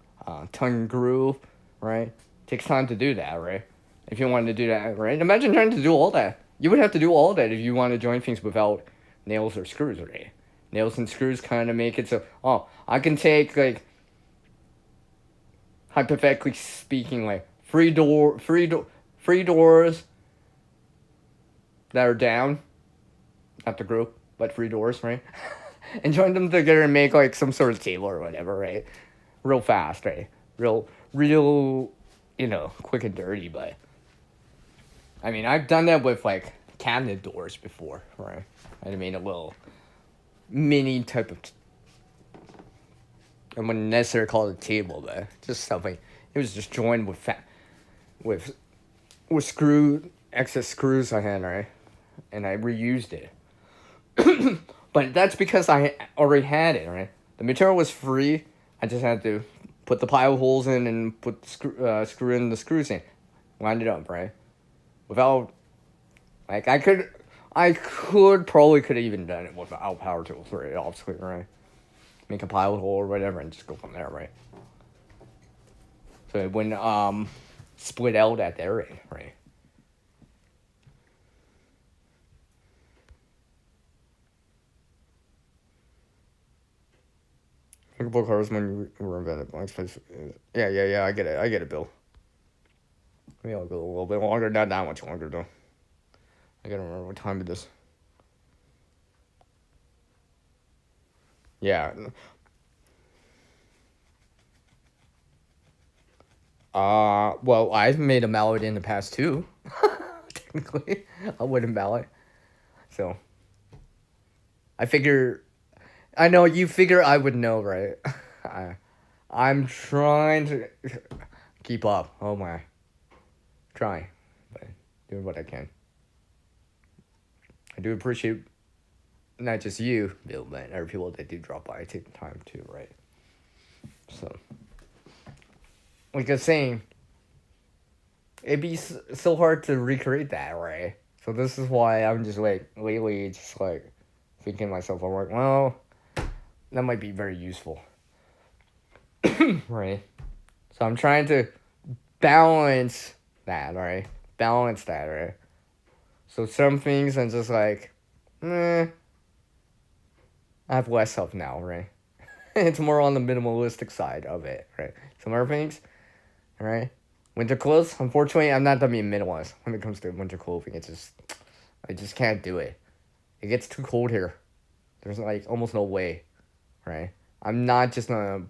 tongue groove, right? Takes time to do that, right? If you wanted to do that, right? Imagine trying to do all that. You would have to do all that if you want to join things without nails or screws, right? Nails and screws kind of make it so. Oh, I can take like hypothetically speaking, like free doors that are down at the group, but free doors, right? And join them together and make like some sort of table or whatever, right? Real fast, right? Real, quick and dirty. But I mean, I've done that with like cabinet doors before, right? I made a little mini type of. I wouldn't necessarily call it a table, but just something. It was just joined with with excess screws I had, right? And I reused it. But that's because I already had it, right? The material was free. I just had to put the pile holes in and put the screw in the screws in, line it up, right? Without, like, I probably could have even done it without power tools, right? Obviously, right? Make a pile hole or whatever and just go from there, right? So it wouldn't split out at the area, right? Thinkable cars when you were invented. Blank space. Yeah. I get it, Bill. Maybe I'll go a little bit longer. Not that much longer though. I gotta remember what time it is. Yeah. Well, I've made a mallet in the past too. Technically, a wooden mallet. So I figure. I know you figure I would know, right? I'm trying to keep up. Oh my. Trying, but doing what I can. I do appreciate not just you, Bill, but other people that do drop by, take the time too, right? So, like I was saying, it'd be so hard to recreate that, right? So this is why I'm just like lately, just like thinking to myself, I'm like, well, that might be very useful, right? So I'm trying to balance that, right? Balance that, right? So some things I'm just like, I have less of now, right? It's more on the minimalistic side of it, right? Some other things, right? Winter clothes, unfortunately, I'm not that being minimalist when it comes to winter clothing. I just can't do it. It gets too cold here. There's like almost no way, right? I'm not just gonna,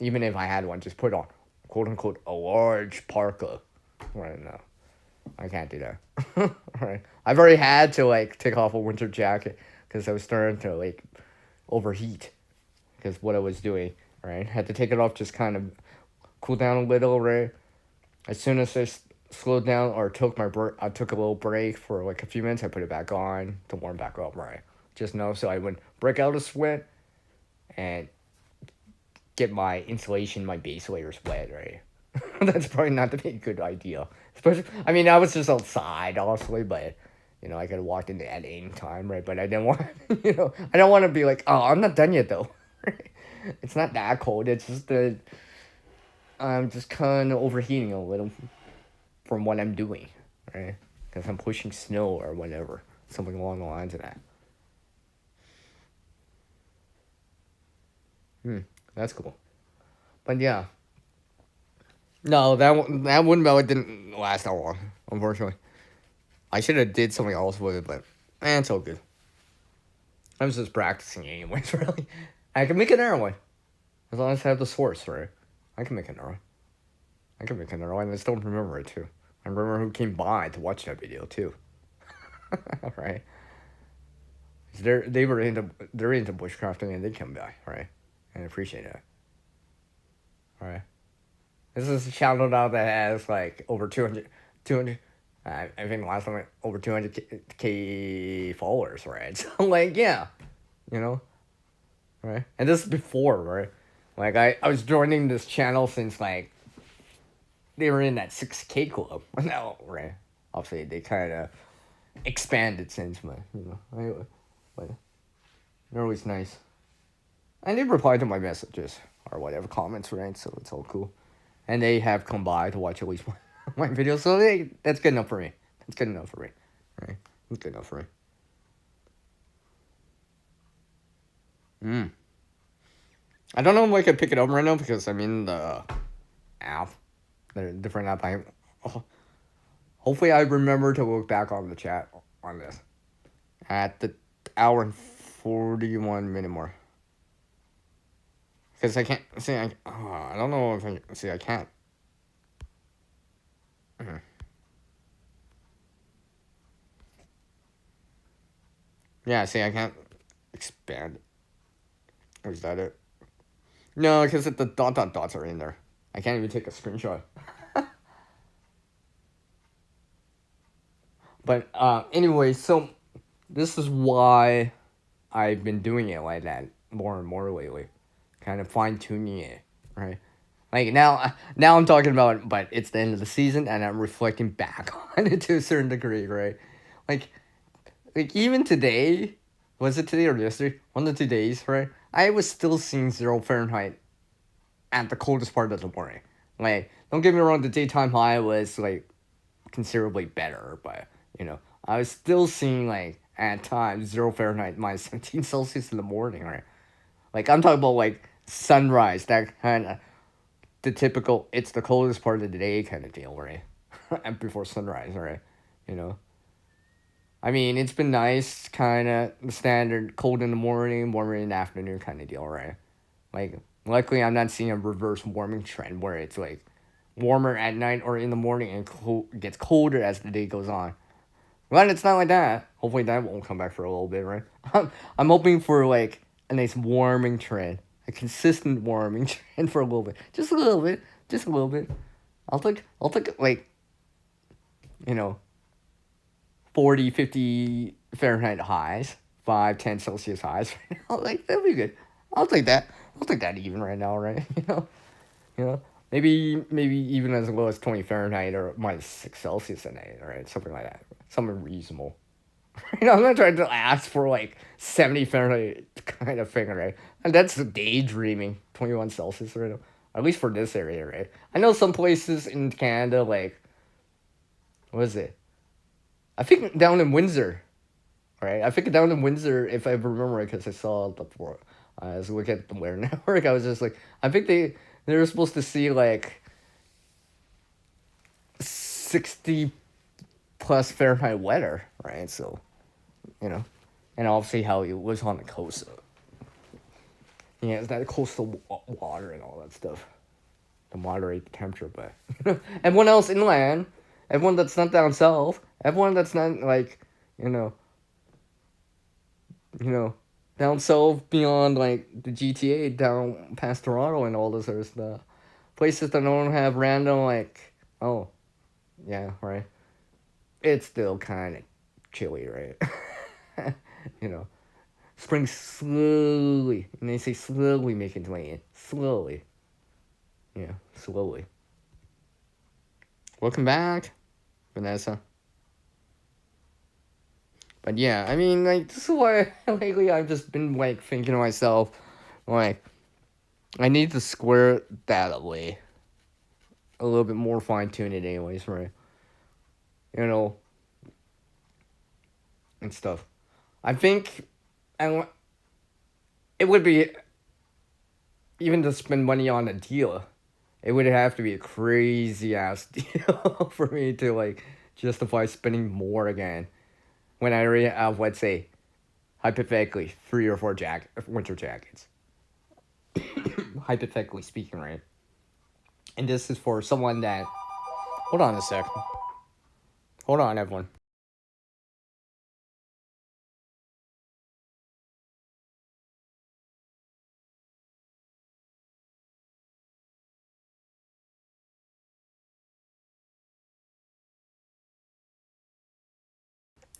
even if I had one, just put on, quote unquote, a large parka. Right now, I can't do that. Right? I've already had to like take off a winter jacket because I was starting to like overheat because what I was doing, right? Had to take it off, just kind of cool down a little, right? As soon as slowed down or I took a little break for like a few minutes. I put it back on to warm back up. Right, just know so I wouldn't break out a sweat and get my insulation, my base layers wet. Right, that's probably not a good idea. Especially, I mean, I was just outside, honestly, but I could have walked into at any time, right? But I didn't want, I don't want to be like, oh, I'm not done yet, though. It's not that cold. It's just that I'm just kind of overheating a little from what I'm doing, right? Because I'm pushing snow or whatever, something along the lines of that. That's cool. But yeah, no, that windmill didn't last that long, unfortunately. I should have did something else with it, but it's all good. I was just practicing anyways, really. I can make another one. As long as I have the source, right? I can make another one. I can make another one. I still remember it, too. I remember who came by to watch that video, too. Right? They're into bushcrafting and they come by, right? And I appreciate it. Alright. This is a channel now that has like over 200 I think last time over 200k followers, right? So like, yeah, you know, right? And this is before, right? Like I was joining this channel since like they were in that 6k club. Now, right? Obviously, they kind of expanded since, but but they're always nice. And they reply to my messages or whatever comments, right? So it's all cool. And they have come by to watch at least my videos, so that's good enough for me. That's good enough for me, right? That's good enough for me. I don't know if I can pick it up right now because I'm in the app, the different app. Hopefully I remember to look back on the chat on this at the hour and 41 minute more. Because I can't see. I don't know if I see. I can't. Yeah, see, I can't expand. Or is that it? No, because the dots are in there. I can't even take a screenshot. But anyway, so this is why I've been doing it like that more and more lately, kind of fine tuning it, right? Like now I'm talking about, but it's the end of the season, and I'm reflecting back on it to a certain degree, right? Like even today, was it today or yesterday? One of the 2 days, right? I was still seeing 0 Fahrenheit at the coldest part of the morning. Like, don't get me wrong, the daytime high was like considerably better, but I was still seeing like at times 0 Fahrenheit -17 Celsius in the morning, right? Like I'm talking about like sunrise, that kind of the typical it's the coldest part of the day kind of deal, right? And before sunrise, right? You know. I mean, it's been nice, kind of the standard cold in the morning, warmer in the afternoon kind of deal, right? Like, luckily, I'm not seeing a reverse warming trend where it's like warmer at night or in the morning and gets colder as the day goes on. Well, it's not like that. Hopefully, that won't come back for a little bit, right? I'm hoping for like a nice warming trend, a consistent warming trend for a little bit, just a little bit, just a little bit. I'll take like, you know, 40, 50 Fahrenheit highs, 5, 10 Celsius highs. Like that'd be good. I'll take that. I'll take that even right now, right? Maybe even as low as 20 Fahrenheit or -6 Celsius a night, right? Something like that. Something reasonable. I'm not trying to ask for like 70 Fahrenheit kind of thing, right? And that's daydreaming. 21 Celsius, right? At least for this area, right? I know some places in Canada, like, what is it? I think down in Windsor, right? I think down in Windsor, if I remember right, because I saw the before. I was looking at the Weather Network. I was just like, I think they were supposed to see like 60 plus Fahrenheit weather, right? So, and obviously how it was on the coast. So, yeah, it's that coastal water and all that stuff to moderate the temperature. But everyone else inland, everyone that's not down south, everyone that's not like, you know, down south beyond like the GTA, down past Toronto and all this other stuff, places that don't have random like Oh, yeah, right. It's still kind of chilly, right? you know, spring slowly, and they say slowly make its way in. Slowly. Yeah, slowly. Welcome back, Vanessa. But yeah, I mean, like, this is why lately I've just been, like, thinking to myself, like, I need to square that away. A little bit more fine-tuned anyways, right? You know, and stuff. I think, and it would be, even to spend money on a deal, it would have to be a crazy-ass deal for me to, like, justify spending more again. When I already have, let's say, hypothetically, 3 or 4 winter jackets. Hypothetically speaking, right? And this is for someone that... Hold on a sec. Hold on, everyone.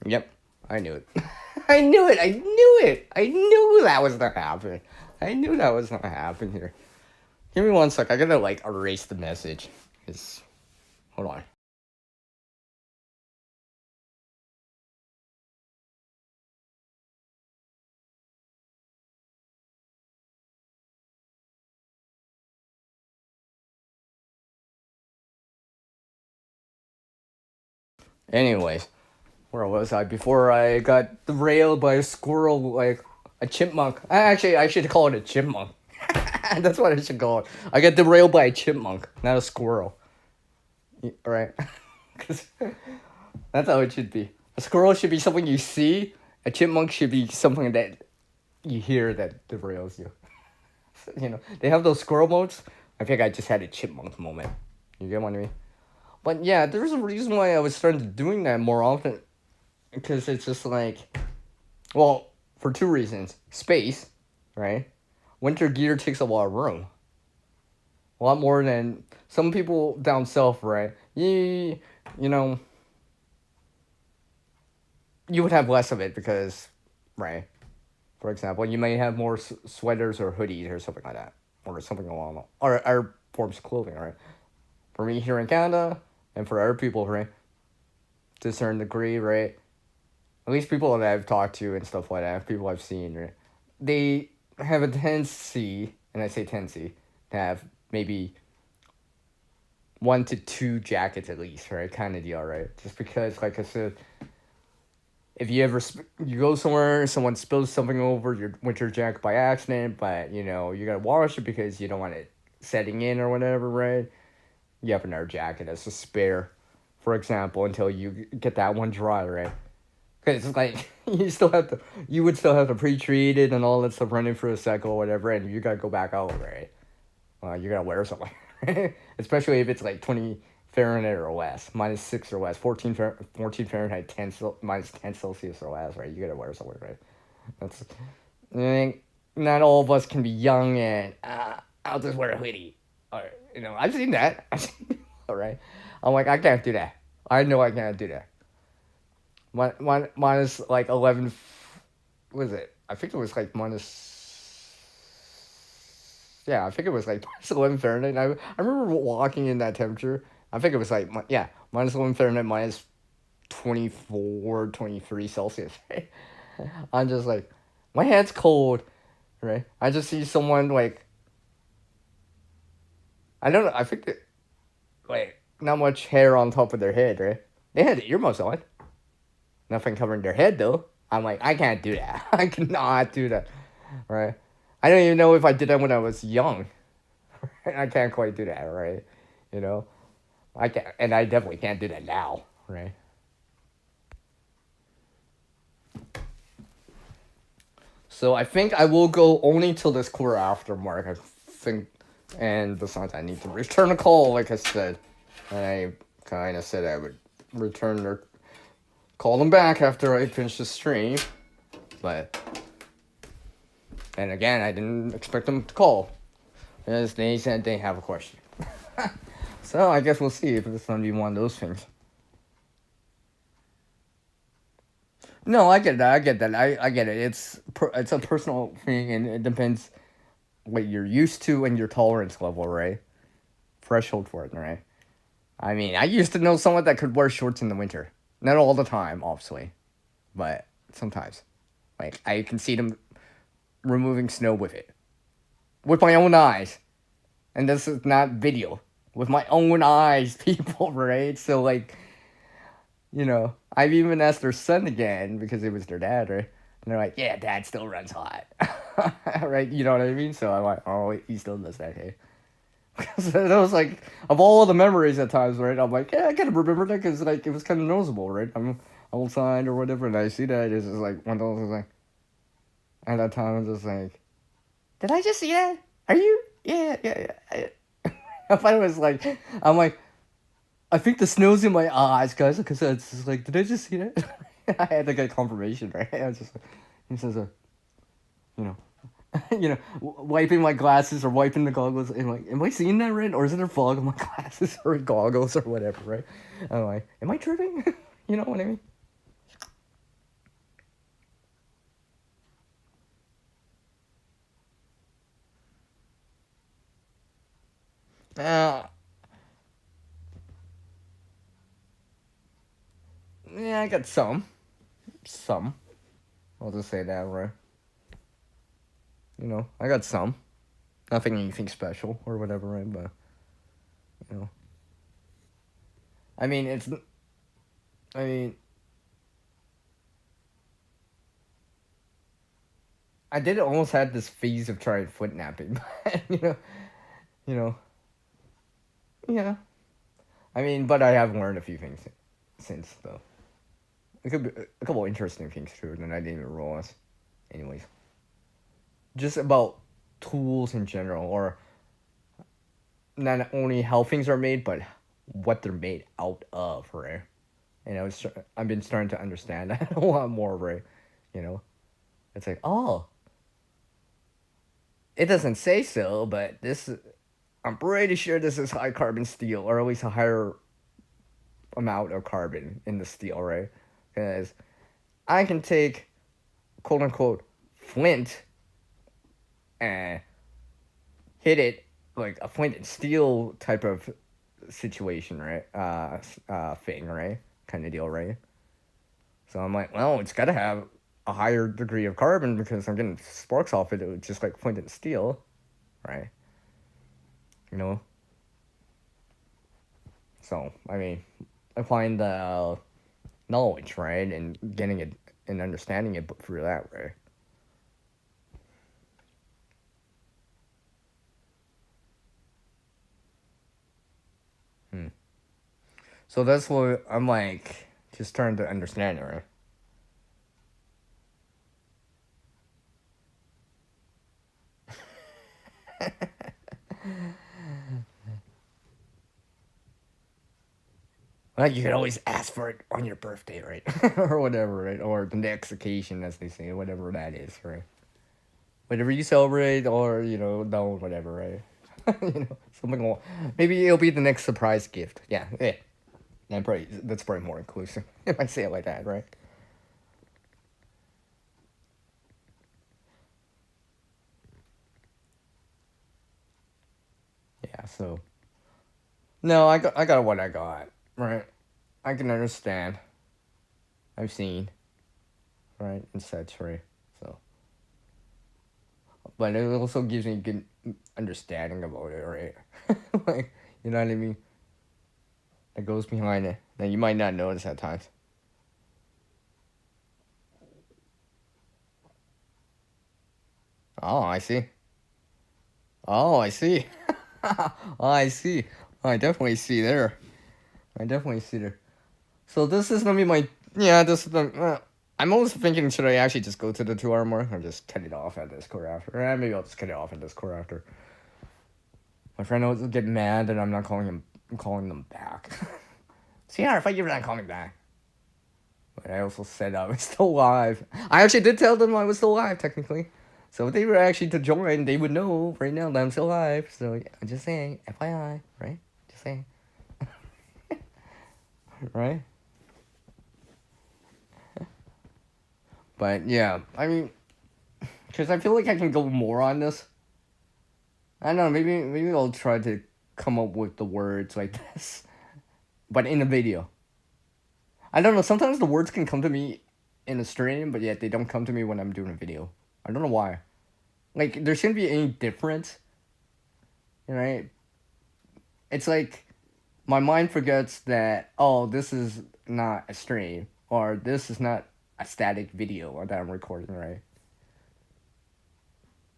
Yep, I knew it. I knew it. I knew it. I knew that was gonna happen. I knew that was gonna happen here. Give me 1 sec. I gotta like erase the message. Hold on. Anyways, where was I before I got derailed by a squirrel, like a chipmunk? Actually, I should call it a chipmunk. That's what I should call it. I got derailed by a chipmunk, not a squirrel. Right? Because that's how it should be. A squirrel should be something you see. A chipmunk should be something that you hear that derails you. They have those squirrel modes. I think I just had a chipmunk moment. You get what I mean? But yeah, there's a reason why I was starting to doing that more often. Because it's just like, well, for 2 reasons. Space, right? Winter gear takes a lot of room. A lot more than some people down south, right? You know, you would have less of it because, right? For example, you may have more sweaters or hoodies or something like that. Or something along, or forms of clothing, right? For me here in Canada, and for other people, right? To a certain degree, right? At least people that I've talked to and stuff like that, people I've seen, right? They have a tendency, and I say tendency, to have maybe 1 to 2 jackets at least, right? Kind of deal, right? Just because, like I said, if you ever you go somewhere, someone spills something over your winter jacket by accident, but you gotta wash it because you don't want it setting in or whatever, right? You have another jacket as a spare, for example, until you get that one dry, right? Because it's like you would still have to pre-treat it and all that stuff running for a cycle or whatever, and you gotta go back out, right? Well, you gotta wear something, especially if it's like 20 Fahrenheit or less, -6 or less, 14 Fahrenheit, -10 Celsius or less, right? You gotta wear something, right? That's, I think not all of us can be young and I'll just wear a hoodie, or I've seen that. All right, I'm like I can't do that. I know I can't do that. Minus like 11. What is it? I think it was like minus. Yeah, I think it was like -11 Fahrenheit. I remember walking in that temperature. I think it was like yeah, -11 Fahrenheit, -24, 23 Celsius. Right? I'm just like, my hand's cold, right? I just see someone like, I don't know. I think that like not much hair on top of their head, right? They had earmuffs on. Nothing covering their head though. I'm like, I can't do that. I cannot do that, right? I don't even know if I did that when I was young. I can't quite do that, right? You know, I can't, and I definitely can't do that now, right? So I think I will go only till this quarter after mark. I think, and besides, I need to return a call, like I said. And I kind of said I would return their call them back after I finish the stream, but and again, I didn't expect them to call, as they said they have a question. So I guess we'll see if it's gonna be one of those things. No, I get that. I get that. I get it. It's a personal thing, and it depends what you're used to and your tolerance level, right? Threshold for it, right? I mean, I used to know someone that could wear shorts in the winter. Not all the time, obviously, but sometimes. Like I can see them removing snow with my own eyes, and this is not video. With my own eyes, people, right? So like, I've even asked their son again because it was their dad, right? And they're like, "Yeah, dad still runs hot," right? You know what I mean? So I'm like, "Oh, he still does that, hey." Because that was like, of all the memories at times, right? I'm like, yeah, I kind of remember that because like it was kind of noticeable, right? I'm outside or whatever, and I see that it's just like one of those like, at that time I'm just like, did I just see that? Are you? Yeah, yeah, yeah. If I was like, I'm like, I think the snow's in my eyes, guys, because it's just like, did I just see that? I had to get confirmation, right? I was just like, he says, you know, wiping my glasses or wiping the goggles, and like, am I seeing that right? Or is it a fog on my glasses or goggles or whatever, right? I'm like, am I tripping? You know what I mean? Uh, yeah, I got some. Some. I'll just say that, right? I got some. Nothing anything special or whatever, right? But, you know. I mean, I mean, I did almost had this phase of trying foot napping, but, you know, yeah. I mean, but I have learned a few things since, though. It could be a couple interesting things, too, that I didn't even realize. Anyways. Just about tools in general, or not only how things are made, but what they're made out of, right? And I've been starting to understand that a lot more, right? You know, it's like, oh, it doesn't say so, but I'm pretty sure this is high carbon steel, or at least a higher amount of carbon in the steel, right? Because I can take, quote unquote, flint and hit it like a flint and steel type of situation, right? Thing, right? Kind of deal, right? So I'm like, well, it's got to have a higher degree of carbon because I'm getting sparks off it, just like flint and steel, right? You know. So I mean, applying the knowledge, right, and getting it and understanding it through that, right? Hmm. So that's what I'm like, just trying to understand it, right? Well, you can always ask for it on your birthday, right? Or whatever, right? Or the next occasion, as they say, whatever that is, right? Whatever you celebrate, or don't, whatever, right? Something. Maybe it'll be the next surprise gift. Yeah, yeah. That's probably more inclusive if I say it like that, right? Yeah. So no, I got what I got, right? I can understand. I've seen, right, and such, right? So, but it also gives me good understanding about it, right? Like, you know what I mean? That goes behind it that you might not notice at times. Oh, I see. Oh, I see. Oh, I see. I definitely see there. I definitely see there. So this is gonna be my This is the. I'm almost thinking, should I actually just go to the 2 hour mark or just cut it off at Discord after? Maybe I'll just cut it off at Discord after. My friend will get mad that I'm not calling him. I'm calling them back. See, yeah, if you're not calling back. But I also said I was still live. I actually did tell them I was still live technically. So if they were actually to join, they would know right now that I'm still live. So yeah, I'm just saying, FYI, right? Just saying. right? But yeah, I mean, because I feel like I can go more on this. I don't know, maybe I'll try to come up with the words like this, but in a video. I don't know, sometimes the words can come to me in a stream, but yet they don't come to me when I'm doing a video. I don't know why. Like, there shouldn't be any difference, right? It's like, my mind forgets that, oh, this is not a stream, or this is not a static video that I'm recording, right?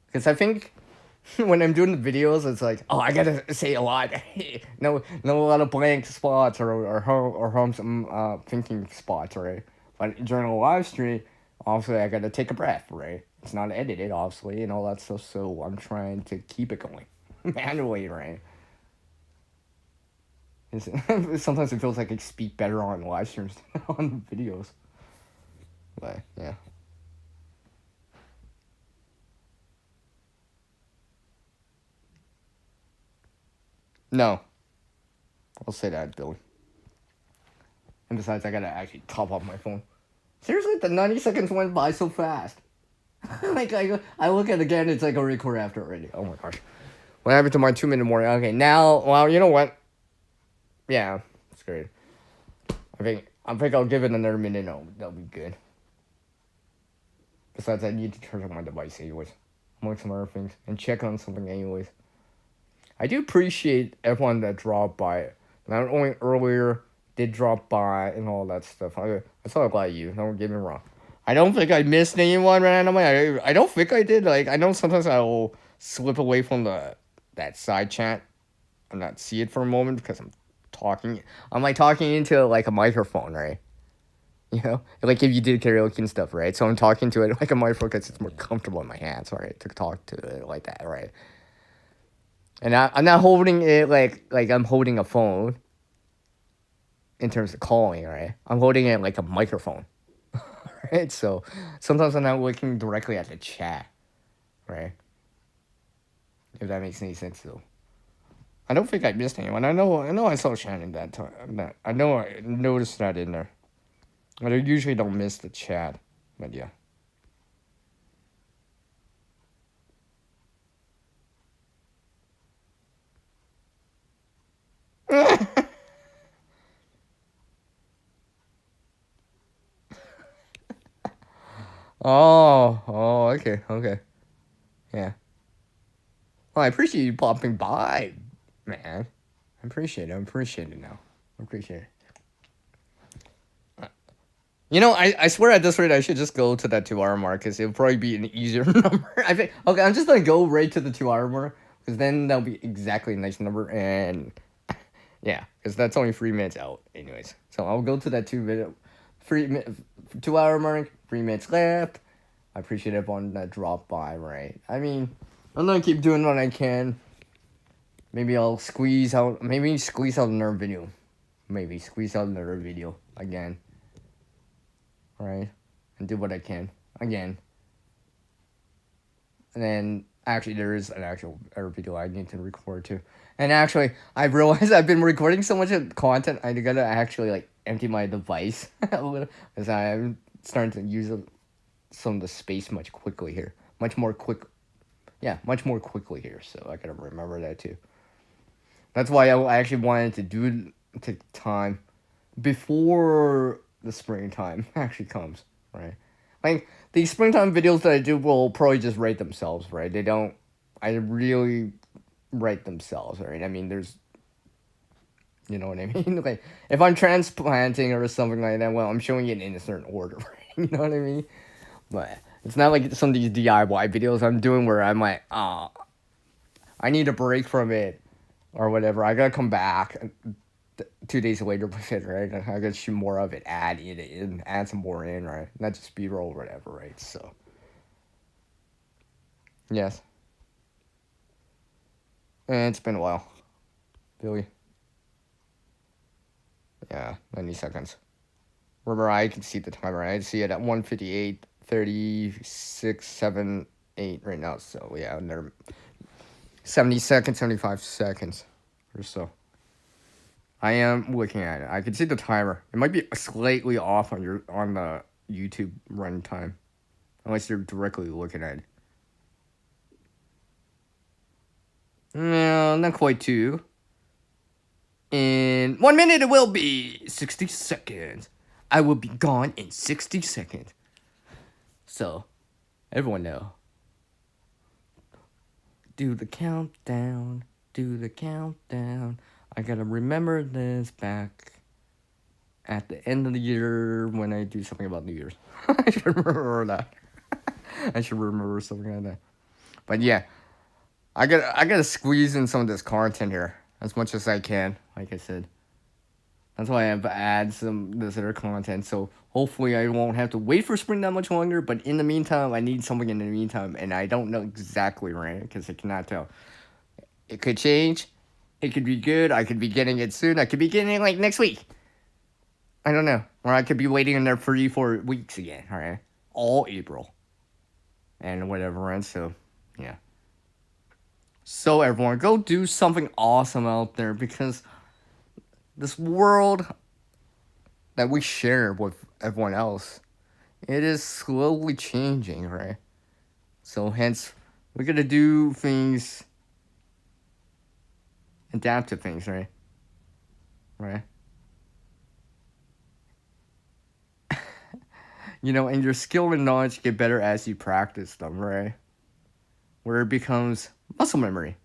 Because I think when I'm doing the videos, it's like, oh, I gotta say a lot. No, a lot of blank spots or home thinking spots, right? But during a live stream, obviously, I gotta take a breath, right? It's not edited, obviously, and all that stuff. So I'm trying to keep it going manually, right? Sometimes it feels like I speak better on live streams than on videos. But yeah. No. I'll say that, Billy. And besides, I gotta actually top off my phone. Seriously, the 90 seconds went by so fast. Like, I look at it again, it's like a record after already. Oh my gosh. What happened to my 2 minute warning? Okay, now, well, you know what? Yeah, it's great. I think I'll give it another minute. No, that'll be good. Besides, I need to charge up my device anyways, among some other things, and check on something anyways. I do appreciate everyone that dropped by. Not only earlier, did drop by and all that stuff. I saw a lot of you. Don't get me wrong. I don't think I missed anyone randomly. I don't think I did. Like, I know sometimes I will slip away from that side chat and not see it for a moment because I'm talking. I'm like talking into like a microphone, right? You know, like if you did karaoke and stuff, right? So I'm talking to it like a microphone because it's more comfortable in my hands, right? To talk to it like that, right? And I'm not holding it like I'm holding a phone in terms of calling, right? I'm holding it like a microphone, right? So sometimes I'm not looking directly at the chat, right? If that makes any sense, though. I don't think I missed anyone. I know I saw Shannon that time. I know I noticed that in there. But I usually don't miss the chat. But yeah. Okay. Yeah. Well, I appreciate you popping by, man. I appreciate it now. I appreciate it. You know, I swear at this rate I should just go to that 2 hour mark because it'll probably be an easier number. I think, okay, I'm just gonna go right to the 2 hour mark because then that'll be exactly a nice number and yeah, because that's only 3 minutes out, anyways. So I'll go to that 2 hour mark, 3 minutes left. I appreciate everyone that dropped by, right? I mean, I'm gonna keep doing what I can. Maybe I'll squeeze out another video. Maybe squeeze out another video again. Right? And do what I can again. And then actually there is an actual other video I need to record too. And actually I realized I've been recording so much of content I gotta actually like empty my device a little because I'm starting to use some of the space much more quickly here. Much more quickly here. So I gotta remember that too. That's why I actually wanted to take time before the springtime actually comes, right? Like, the springtime videos that I do will probably just write themselves, right? I really write themselves, right? I mean, you know what I mean? Like, if I'm transplanting or something like that, well, I'm showing it in a certain order, right? You know what I mean? But it's not like some of these DIY videos I'm doing where I'm like, I need a break from it or whatever. I gotta come back 2 days later with it, right? I gotta shoot more of it, add some more in, right? Not just B-roll or whatever, right? So, yes. And it's been a while. Billy. Yeah, 90 seconds. Remember, I can see the timer. I see it at 1:58, 36, 7, 8 right now. So, yeah, another 70 seconds, 75 seconds or so. I am looking at it. I can see the timer. It might be slightly off on the YouTube run time, unless you're directly looking at it. No, not quite two. In 1 minute, it will be 60 seconds. I will be gone in 60 seconds. So, everyone know. Do the countdown. Do the countdown. I gotta remember this back at the end of the year when I do something about New Year's. I should remember that. I should remember something like that. But yeah, I gotta squeeze in some of this content here as much as I can. Like I said, that's why I've added some this other content. So hopefully I won't have to wait for spring that much longer. But in the meantime, I need something in the meantime, and I don't know exactly right because I cannot tell. It could change. It could be good. I could be getting it soon. I could be getting it like next week. I don't know. Or I could be waiting in there 3-4 weeks again. All right, all April and whatever. And so yeah. So everyone, go do something awesome out there because this world that we share with everyone else, it is slowly changing, right? So hence, we gotta do things, adapt to things, right? Right? You know, and your skill and knowledge get better as you practice them, right? Where it becomes muscle memory.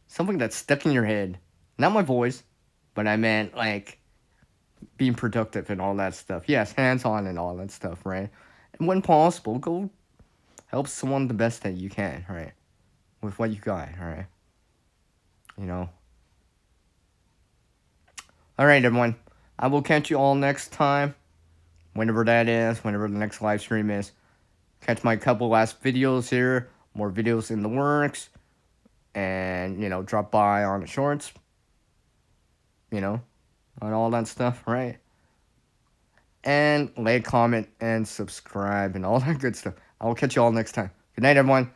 Something that's stuck in your head. Not my voice, but I meant like being productive and all that stuff. Yes, hands-on and all that stuff, right? And when possible, go help someone the best that you can, right? With what you got, right? You know. Alright, everyone. I will catch you all next time. Whenever that is, whenever the next live stream is. Catch my couple last videos here. More videos in the works. And, you know, drop by on the shorts. You know, on all that stuff, right? And like, comment, and subscribe, and all that good stuff. I will catch you all next time. Good night, everyone.